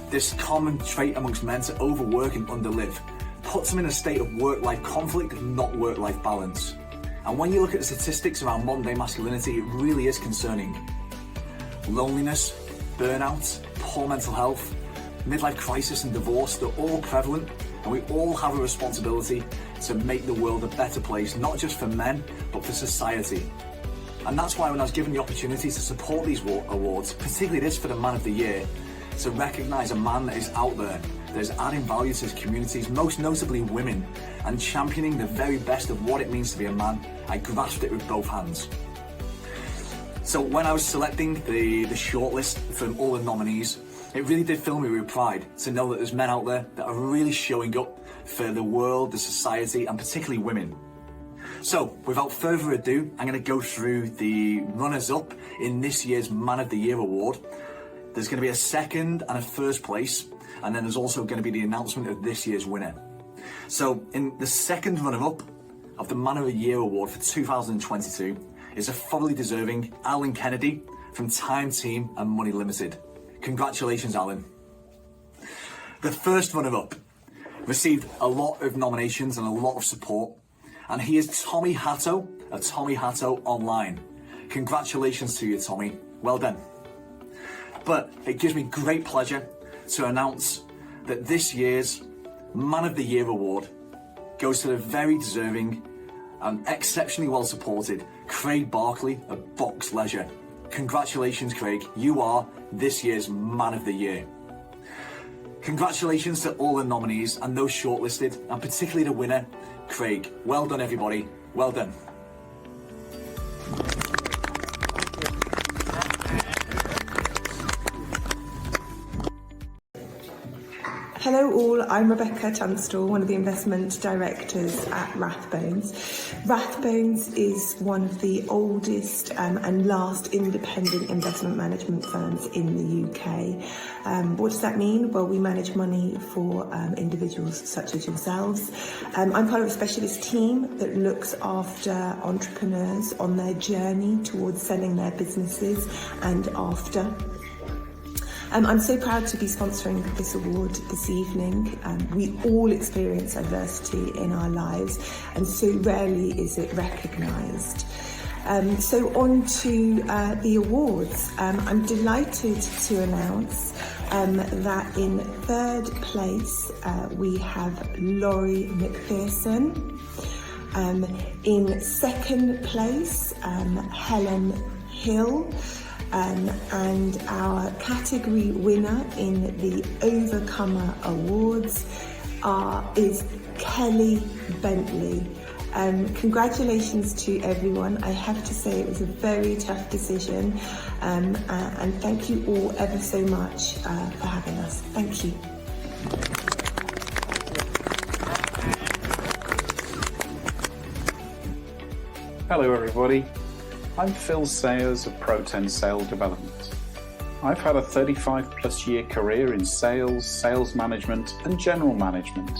This common trait amongst men to overwork and underlive puts them in a state of work-life conflict, not work-life balance. And when you look at the statistics around modern day masculinity, it really is concerning. Loneliness, burnout, poor mental health, midlife crisis and divorce, they're all prevalent, and we all have a responsibility to make the world a better place, not just for men, but for society. And that's why when I was given the opportunity to support these awards, particularly this for the Man of the Year, to recognise a man that is out there, that is adding value to his communities, most notably women, and championing the very best of what it means to be a man, I grasped it with both hands. So when I was selecting the shortlist from all the nominees, it really did fill me with pride to know that there's men out there that are really showing up for the world, the society, and particularly women. So without further ado, I'm going to go through the runners-up in this year's Man of the Year award. There's going to be a second and a first place, and then there's also going to be the announcement of this year's winner. So in the second runner-up of the Man of the Year award for 2022 is a thoroughly deserving Alan Kennedy from Time Team and Money Limited. Congratulations, Alan. The first runner-up received a lot of nominations and a lot of support, and he is Tommy Hatto of Tommy Hatto Online. Congratulations to you, Tommy. Well done. But it gives me great pleasure to announce that this year's Man of the Year award goes to the very deserving and exceptionally well supported Craig Barkley of Box Leisure. Congratulations, Craig. You are this year's Man of the Year. Congratulations to all the nominees and those shortlisted, and particularly the winner, Craig. Well done, everybody. Well done. Hello all, I'm Rebecca Tunstall, one of the investment directors at Rathbones. Rathbones is one of the oldest and last independent investment management firms in the UK. What does that mean? Well, we manage money for individuals such as yourselves. I'm part of a specialist team that looks after entrepreneurs on their journey towards selling their businesses and after. I'm so proud to be sponsoring this award this evening. We all experience adversity in our lives, and so rarely is it recognised. So on to the awards. I'm delighted to announce that in third place we have Laurie McPherson. In second place, Helen Hill. And our category winner in the Overcomer Awards is Kelly Bentley. Congratulations to everyone. I have to say it was a very tough decision, and thank you all ever so much for having us. Thank you. Hello everybody, I'm Phil Sayers of Pro10 Sales Development. I've had a 35+ year career in sales, sales management and general management.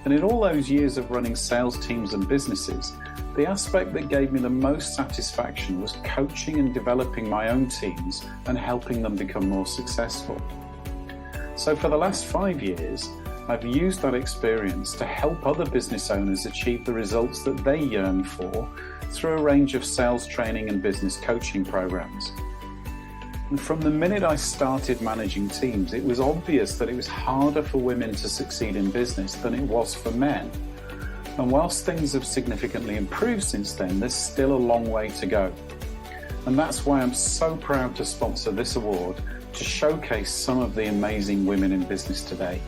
And in all those years of running sales teams and businesses, the aspect that gave me the most satisfaction was coaching and developing my own teams and helping them become more successful. So for the last 5 years, I've used that experience to help other business owners achieve the results that they yearn for through a range of sales training and business coaching programs. And from the minute I started managing teams, it was obvious that it was harder for women to succeed in business than it was for men. And whilst things have significantly improved since then, there's still a long way to go. And that's why I'm so proud to sponsor this award to showcase some of the amazing women in business today.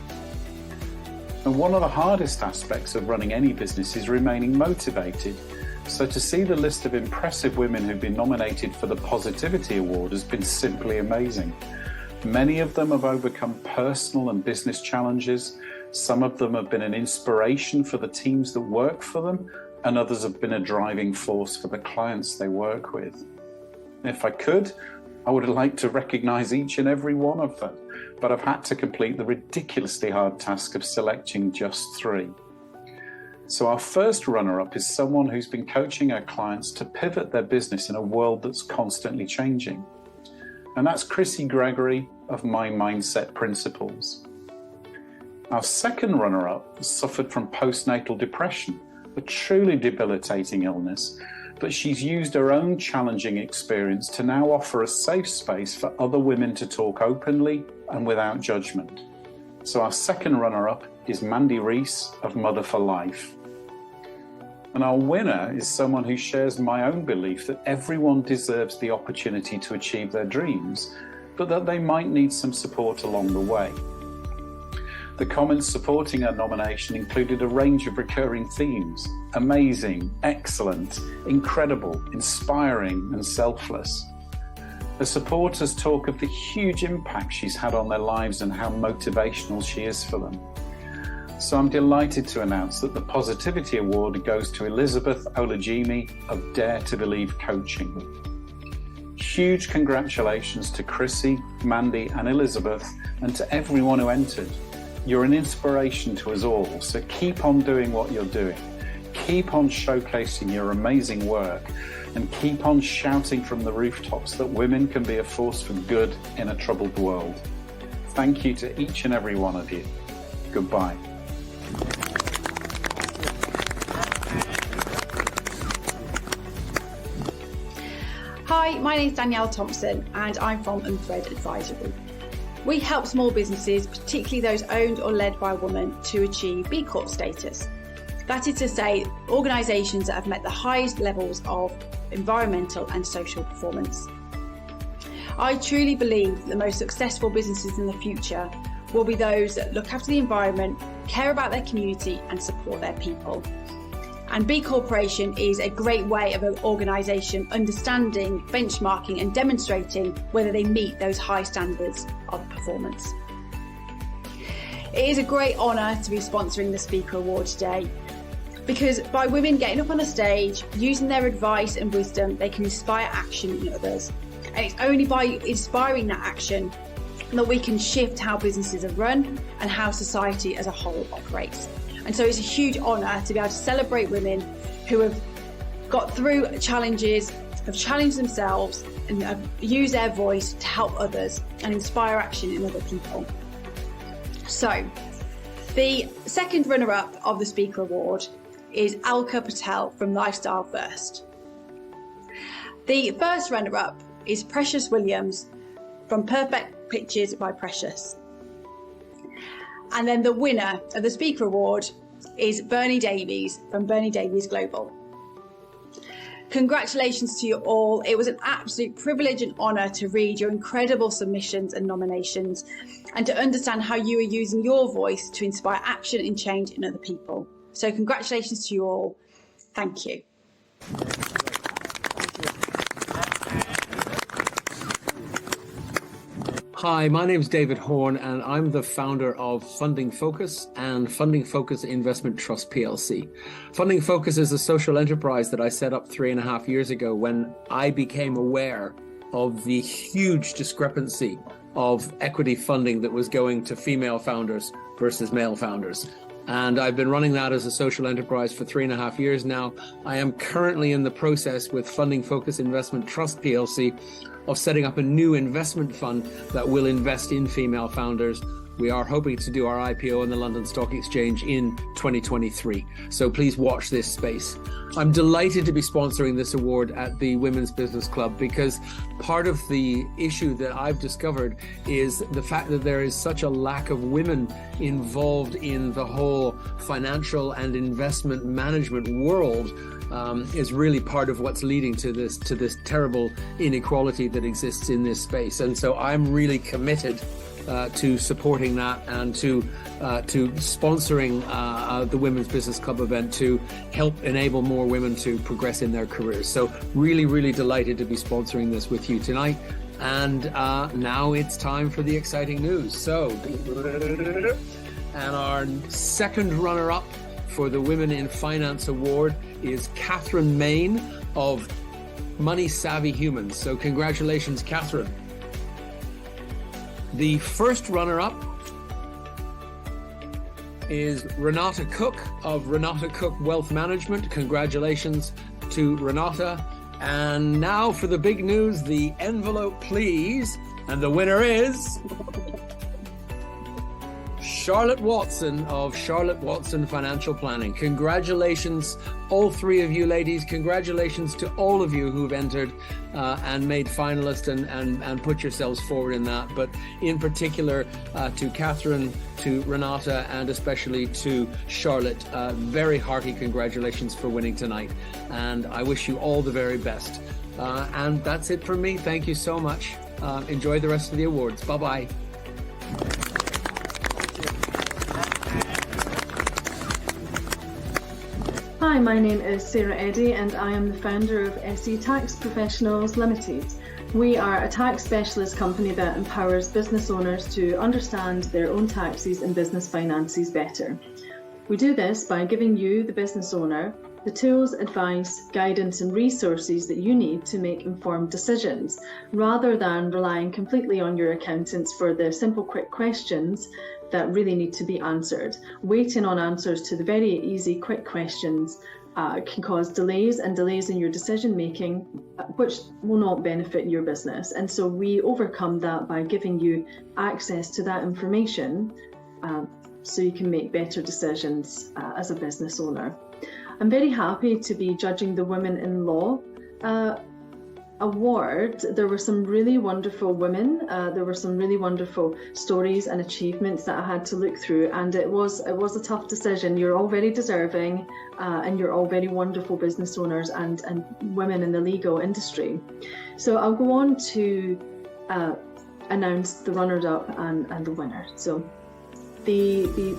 And one of the hardest aspects of running any business is remaining motivated. So to see the list of impressive women who've been nominated for the Positivity Award has been simply amazing. Many of them have overcome personal and business challenges. Some of them have been an inspiration for the teams that work for them, and others have been a driving force for the clients they work with. If I could, I would like to recognize each and every one of them, but I've had to complete the ridiculously hard task of selecting just 3. So our first runner-up is someone who's been coaching our clients to pivot their business in a world that's constantly changing. And that's Chrissy Gregory of My Mindset Principles. Our second runner-up suffered from postnatal depression, a truly debilitating illness, but she's used her own challenging experience to now offer a safe space for other women to talk openly and without judgment. So our second runner-up is Mandy Reese of Mother for Life. And our winner is someone who shares my own belief that everyone deserves the opportunity to achieve their dreams, but that they might need some support along the way. The comments supporting our nomination included a range of recurring themes: amazing, excellent, incredible, inspiring, and selfless. The supporters talk of the huge impact she's had on their lives and how motivational she is for them. So I'm delighted to announce that the Positivity Award goes to Elizabeth Olajimi of Dare to Believe Coaching. Huge congratulations to Chrissy, Mandy and Elizabeth, and to everyone who entered. You're an inspiration to us all, so keep on doing what you're doing. Keep on showcasing your amazing work, and keep on shouting from the rooftops that women can be a force for good in a troubled world. Thank you to each and every one of you. Goodbye. Hi, my name is Danielle Thompson and I'm from Unthread Advisory. We help small businesses, particularly those owned or led by a woman, to achieve B Corp status. That is to say, organisations that have met the highest levels of environmental and social performance. I truly believe the most successful businesses in the future will be those that look after the environment, care about their community and support their people. And B Corporation is a great way of an organisation understanding, benchmarking and demonstrating whether they meet those high standards of performance. It is a great honour to be sponsoring the Speaker Award today, because by women getting up on a stage, using their advice and wisdom, they can inspire action in others. And it's only by inspiring that action that we can shift how businesses are run and how society as a whole operates. And so it's a huge honour to be able to celebrate women who have got through challenges, have challenged themselves and have used their voice to help others and inspire action in other people. So the second runner-up of the Speaker Award is Alka Patel from Lifestyle First. The first runner-up is Precious Williams from Perfect Pitches by Precious. And then the winner of the Speaker Award is Bernie Davies from Bernie Davies Global. Congratulations to you all. It was an absolute privilege and honour to read your incredible submissions and nominations and to understand how you are using your voice to inspire action and change in other people. So congratulations to you all. Thank you. Hi, my name is David Horn and I'm the founder of Funding Focus and Funding Focus Investment Trust PLC. Funding Focus is a social enterprise that I set up 3.5 years ago when I became aware of the huge discrepancy of equity funding that was going to female founders versus male founders. And I've been running that as a social enterprise for 3.5 years now. I am currently in the process with Funding Focus Investment Trust PLC of setting up a new investment fund that will invest in female founders. We are hoping to do our IPO on the London Stock Exchange in 2023. So please watch this space. I'm delighted to be sponsoring this award at the Women's Business Club because part of the issue that I've discovered is the fact that there is such a lack of women involved in the whole financial and investment management world. Is really part of what's leading to this terrible inequality that exists in this space. And so I'm really committed to supporting that and to sponsoring the Women's Business Club event to help enable more women to progress in their careers. So really, really delighted to be sponsoring this with you tonight. And now it's time for the exciting news. So, and our second runner-up for the Women in Finance Award is Catherine Main of Money Savvy Humans. So congratulations, Catherine. The first runner-up is Renata Cook of Renata Cook Wealth Management. Congratulations to Renata. And now for the big news, the envelope, please. And the winner is Charlotte Watson of Charlotte Watson Financial Planning. Congratulations, all three of you ladies. Congratulations to all of you who've entered and made finalists and put yourselves forward in that. But in particular to Catherine, to Renata, and especially to Charlotte, very hearty congratulations for winning tonight. And I wish you all the very best. And that's it from me. Thank you so much. Enjoy the rest of the awards. Bye-bye. Hi, my name is Sarah Eddy and I am the founder of SE Tax Professionals Limited. We are a tax specialist company that empowers business owners to understand their own taxes and business finances better. We do this by giving you, the business owner, the tools, advice, guidance and resources that you need to make informed decisions, rather than relying completely on your accountants for the simple quick questions that really need to be answered. Waiting on answers to the very easy quick questions can cause delays in your decision making, which will not benefit your business. And so we overcome that by giving you access to that information so you can make better decisions as a business owner. I'm very happy to be judging the Women in Law award. There were some really wonderful women. There were some really wonderful stories and achievements that I had to look through, and it was a tough decision. You're all very deserving, and you're all very wonderful business owners and women in the legal industry. So I'll go on to announce the runners-up and the winner. So the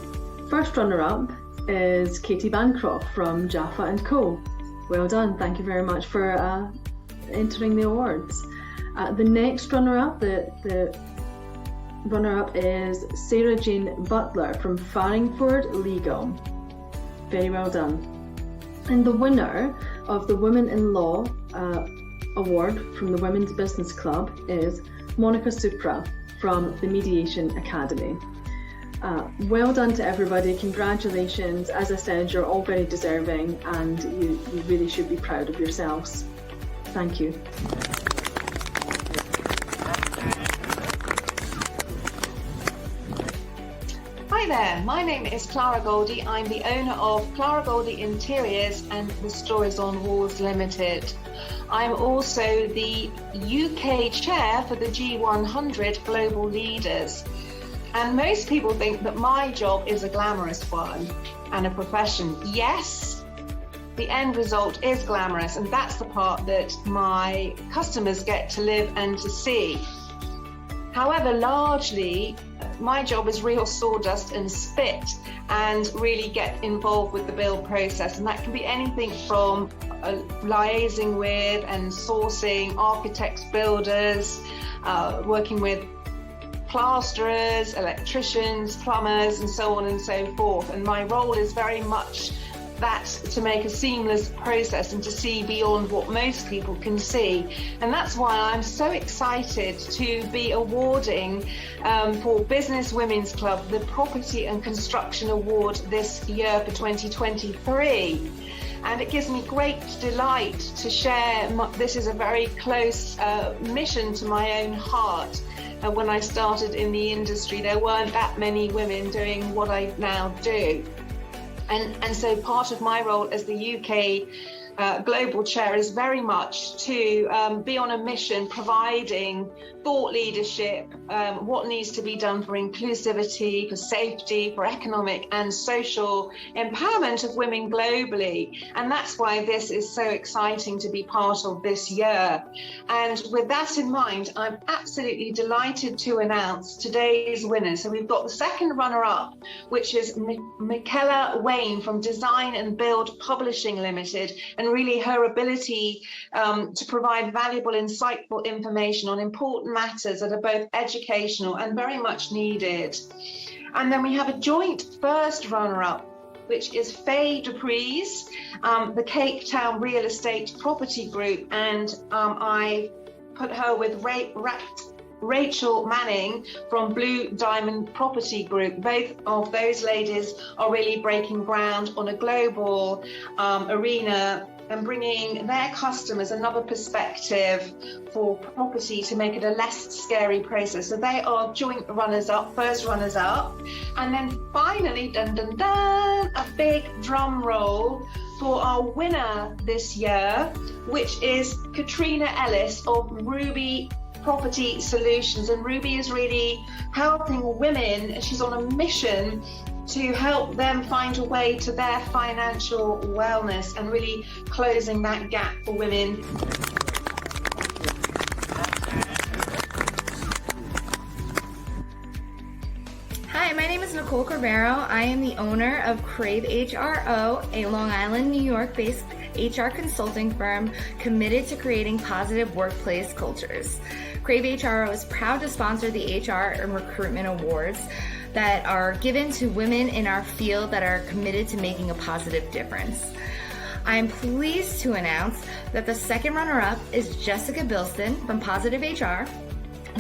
first runner-up is Katie Bancroft from Jaffa & Co. Well done. Thank you very much for entering the awards. The next runner-up, the runner-up is Sarah Jane Butler from Farringford Legal. Very well done. And the winner of the Women in Law award from the Women's Business Club is Monica Supra from the Mediation Academy. Well done to everybody. Congratulations. As I said, you're all very deserving and you really should be proud of yourselves. Thank you. Hi there, my name is Clara Goldie. I'm the owner of Clara Goldie Interiors and the Stories on Walls Limited. I'm also the UK chair for the G100 Global Leaders. And most people think that my job is a glamorous one and a profession. Yes, the end result is glamorous, and that's the part that my customers get to live and to see. However, largely, my job is real sawdust and spit and really get involved with the build process. And that can be anything from liaising with and sourcing architects, builders, working with plasterers, electricians, plumbers, and so on and so forth. And my role is very much that, to make a seamless process and to see beyond what most people can see. And that's why I'm so excited to be awarding for Business Women's Club the Property and Construction Award this year for 2023. And it gives me great delight to share. This is a very close mission to my own heart. When I started in the industry, there weren't that many women doing what I now do. And so part of my role as the UK Global Chair is very much to be on a mission providing thought leadership, what needs to be done for inclusivity, for safety, for economic and social empowerment of women globally. And that's why this is so exciting to be part of this year. And with that in mind, I'm absolutely delighted to announce today's winners. So we've got the second runner-up, which is Michaela Wayne from Design and Build Publishing Limited, and really her ability to provide valuable, insightful information on important matters that are both educational and very much needed. And then we have a joint first runner-up, which is Faye Dupreez, the Cape Town Real Estate Property Group, and I put her with Rachel Manning from Blue Diamond Property Group. Both of those ladies are really breaking ground on a global arena and bringing their customers another perspective for property to make it a less scary process. So they are joint runners-up, first runners-up. And then finally, dun dun dun, a big drum roll for our winner this year, which is Katrina Ellis of Ruby Property Solutions. And Ruby is really helping women. She's on a mission to help them find a way to their financial wellness and really closing that gap for women. Hi, my name is Nicole Cordero. I am the owner of Crave HRO, a Long Island, New York-based HR consulting firm committed to creating positive workplace cultures. Crave HRO is proud to sponsor the HR and Recruitment Awards that are given to women in our field that are committed to making a positive difference. I'm pleased to announce that the second runner-up is Jessica Bilston from Positive HR.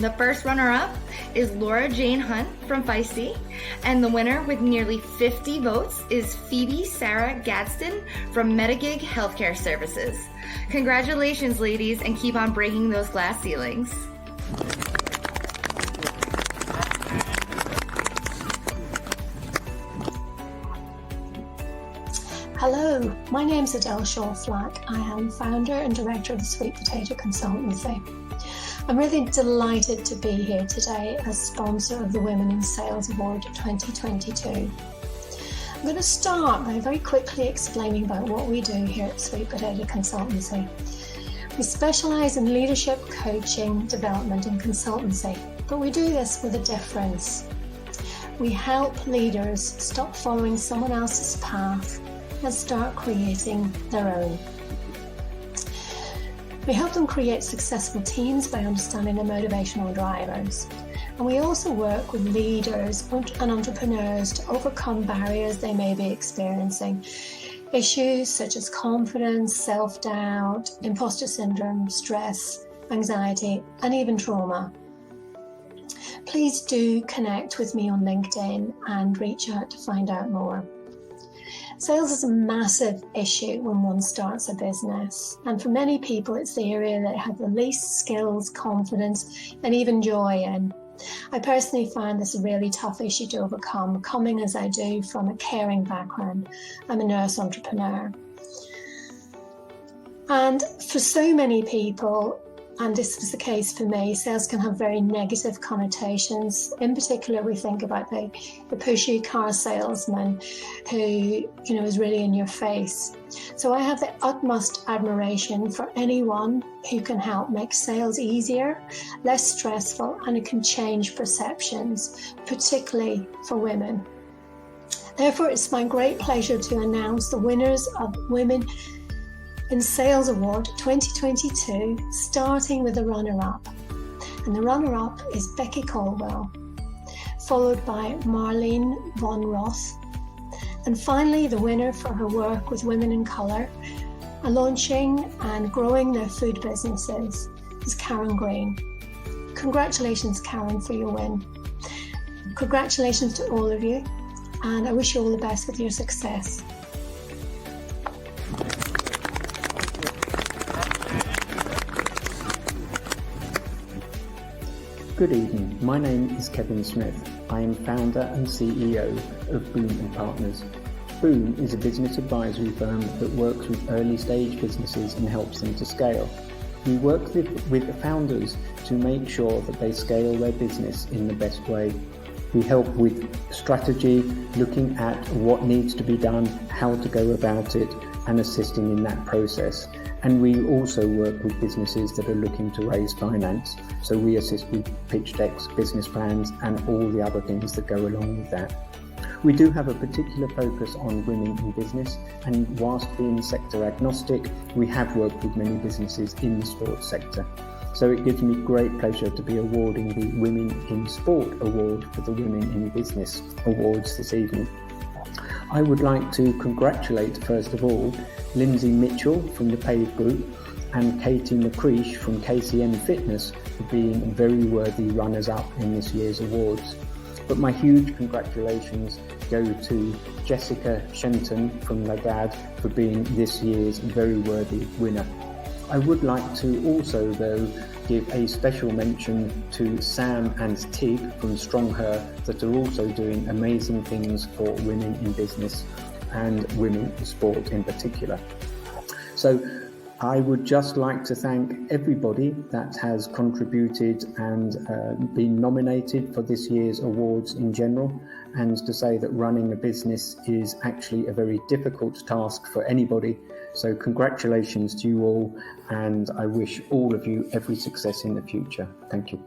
The first runner-up is Laura Jane Hunt from Feisty, and the winner with nearly 50 votes is Phoebe Sarah Gadsden from Metagig Healthcare Services. Congratulations, ladies, and keep on breaking those glass ceilings. Hello, my name's Adele Shaw-Flack. I am founder and director of the Sweet Potato Consultancy. I'm really delighted to be here today as sponsor of the Women in Sales Award 2022. I'm going to start by very quickly explaining about what we do here at Sweet Potato Consultancy. We specialise in leadership, coaching, development and consultancy, but we do this with a difference. We help leaders stop following someone else's path and start creating their own. We help them create successful teams by understanding their motivational drivers. And we also work with leaders and entrepreneurs to overcome barriers they may be experiencing. Issues such as confidence, self-doubt, imposter syndrome, stress, anxiety, and even trauma. Please do connect with me on LinkedIn and reach out to find out more. Sales is a massive issue when one starts a business, and for many people it's the area that have the least skills, confidence and even joy in. I personally find this a really tough issue to overcome, coming as I do from a caring background. I'm a nurse entrepreneur. And for so many people, and this was the case for me, sales can have very negative connotations. In particular, we think about the pushy car salesman who, is really in your face. So I have the utmost admiration for anyone who can help make sales easier, less stressful, and it can change perceptions, particularly for women. Therefore, it's my great pleasure to announce the winners of Women in Sales Award 2022, starting with the runner-up. And the runner-up is Becky Caldwell, followed by Marlene Von Roth. And finally, the winner for her work with Women in Colour, launching and growing their food businesses, is Karen Green. Congratulations, Karen, for your win. Congratulations to all of you, and I wish you all the best with your success. Good evening, my name is Kevin Smith. I am founder and CEO of Boom & Partners. Boom is a business advisory firm that works with early stage businesses and helps them to scale. We work with the founders to make sure that they scale their business in the best way. We help with strategy, looking at what needs to be done, how to go about it, and assisting in that process. And we also work with businesses that are looking to raise finance. So we assist with pitch decks, business plans, and all the other things that go along with that. We do have a particular focus on women in business, and whilst being sector agnostic, we have worked with many businesses in the sports sector. So it gives me great pleasure to be awarding the Women in Sport Award for the Women in Business Awards this evening. I would like to congratulate, first of all, Lindsay Mitchell from the PAVE Group and Katie McCreesh from KCM Fitness for being very worthy runners-up in this year's awards. But my huge congratulations go to Jessica Shenton from Lagarde for being this year's very worthy winner. I would like to also, though, give a special mention to Sam and Tig from Strongher that are also doing amazing things for women in business and women in sport in particular. So I would just like to thank everybody that has contributed and been nominated for this year's awards in general, and to say that running a business is actually a very difficult task for anybody. So congratulations to you all, and I wish all of you every success in the future. Thank you.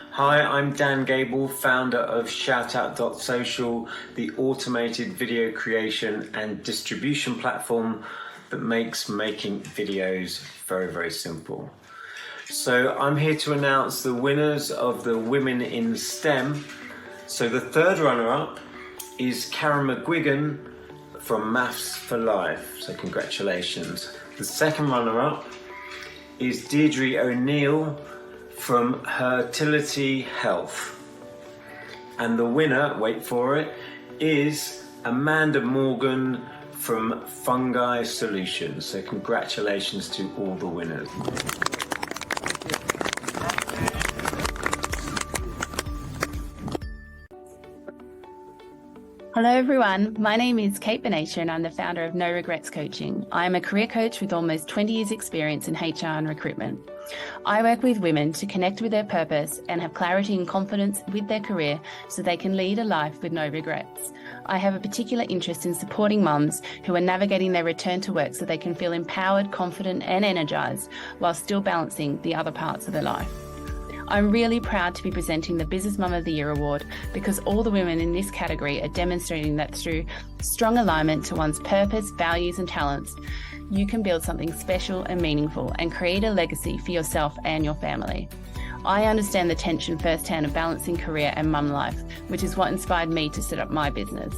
Hi, I'm Dan Gable, founder of Shoutout.social, the automated video creation and distribution platform that makes making videos very, very simple. So I'm here to announce the winners of the Women in STEM. So the third runner-up is Karen McGuigan from Maths for Life, so congratulations. The second runner-up is Deirdre O'Neill from Fertility Health. And the winner, wait for it, is Amanda Morgan from Fungi Solutions. So congratulations to all the winners. Hello everyone, my name is Kate Benatia and I'm the founder of No Regrets Coaching. I am a career coach with almost 20 years experience in HR and recruitment. I work with women to connect with their purpose and have clarity and confidence with their career so they can lead a life with no regrets. I have a particular interest in supporting mums who are navigating their return to work so they can feel empowered, confident and energized while still balancing the other parts of their life. I'm really proud to be presenting the Business Mum of the Year award because all the women in this category are demonstrating that through strong alignment to one's purpose, values and talents, you can build something special and meaningful and create a legacy for yourself and your family. I understand the tension firsthand of balancing career and mum life, which is what inspired me to set up my business.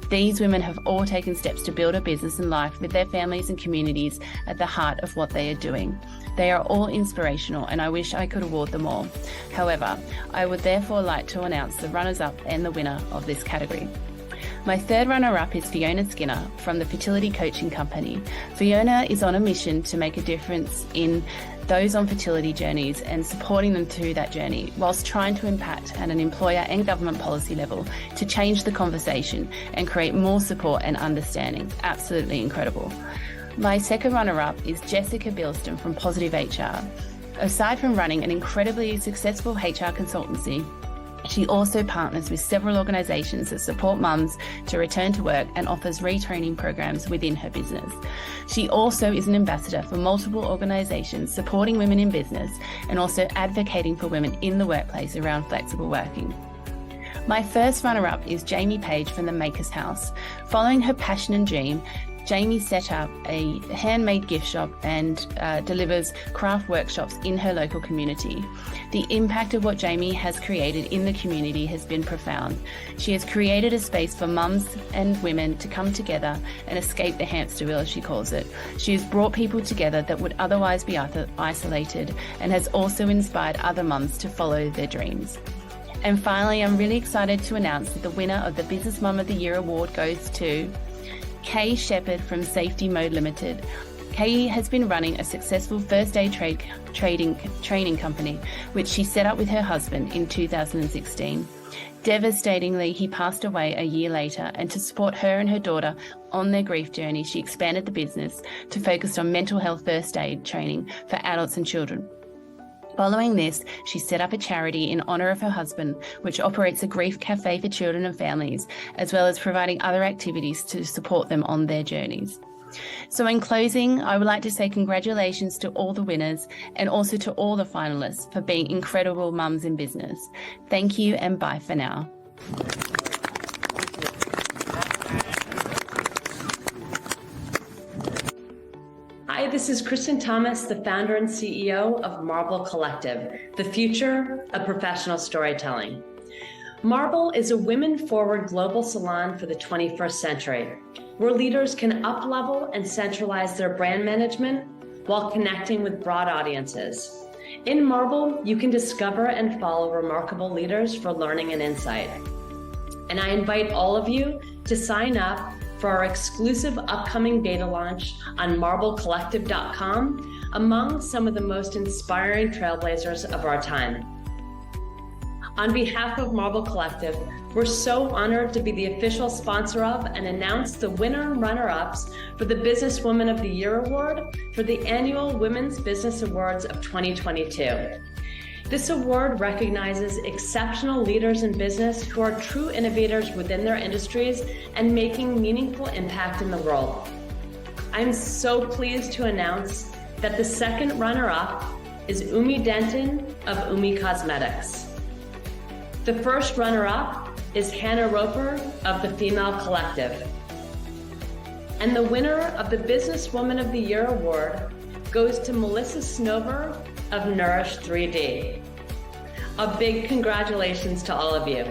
These women have all taken steps to build a business and life with their families and communities at the heart of what they are doing. They are all inspirational and I wish I could award them all. However, I would therefore like to announce the runners-up and the winner of this category. My third runner-up is Fiona Skinner from the Fertility Coaching Company. Fiona is on a mission to make a difference in those on fertility journeys and supporting them through that journey, whilst trying to impact at an employer and government policy level to change the conversation and create more support and understanding. Absolutely incredible. My second runner-up is Jessica Bilston from Positive HR. Aside from running an incredibly successful HR consultancy, she also partners with several organisations that support mums to return to work and offers retraining programs within her business. She also is an ambassador for multiple organisations supporting women in business and also advocating for women in the workplace around flexible working. My first runner-up is Jamie Page from the Makers House. Following her passion and dream, Jamie set up a handmade gift shop and delivers craft workshops in her local community. The impact of what Jamie has created in the community has been profound. She has created a space for mums and women to come together and escape the hamster wheel, as she calls it. She has brought people together that would otherwise be isolated and has also inspired other mums to follow their dreams. And finally, I'm really excited to announce that the winner of the Business Mum of the Year award goes to Kay Shepherd from Safety Mode Limited. Kay has been running a successful first aid training company, which she set up with her husband in 2016. Devastatingly, he passed away a year later, and to support her and her daughter on their grief journey, she expanded the business to focus on mental health first aid training for adults and children. Following this, she set up a charity in honour of her husband, which operates a grief cafe for children and families, as well as providing other activities to support them on their journeys. So in closing, I would like to say congratulations to all the winners and also to all the finalists for being incredible mums in business. Thank you and bye for now. Hi, this is Kristen Thomas, the founder and CEO of Marble Collective, the future of professional storytelling. Marble is a women-forward global salon for the 21st century, where leaders can up-level and centralize their brand management while connecting with broad audiences. In Marble, you can discover and follow remarkable leaders for learning and insight. And I invite all of you to sign up for our exclusive upcoming beta launch on marblecollective.com among some of the most inspiring trailblazers of our time. On behalf of Marble Collective, we're so honored to be the official sponsor of and announce the winner and runner-ups for the Businesswoman of the Year Award for the annual Women's Business Awards of 2022. This award recognizes exceptional leaders in business who are true innovators within their industries and making meaningful impact in the world. I'm so pleased to announce that the second runner-up is Umi Denton of Umi Cosmetics. The first runner-up is Hannah Roper of the Female Collective. And the winner of the Businesswoman of the Year Award goes to Melissa Snover of Nourish 3D. A big congratulations to all of you.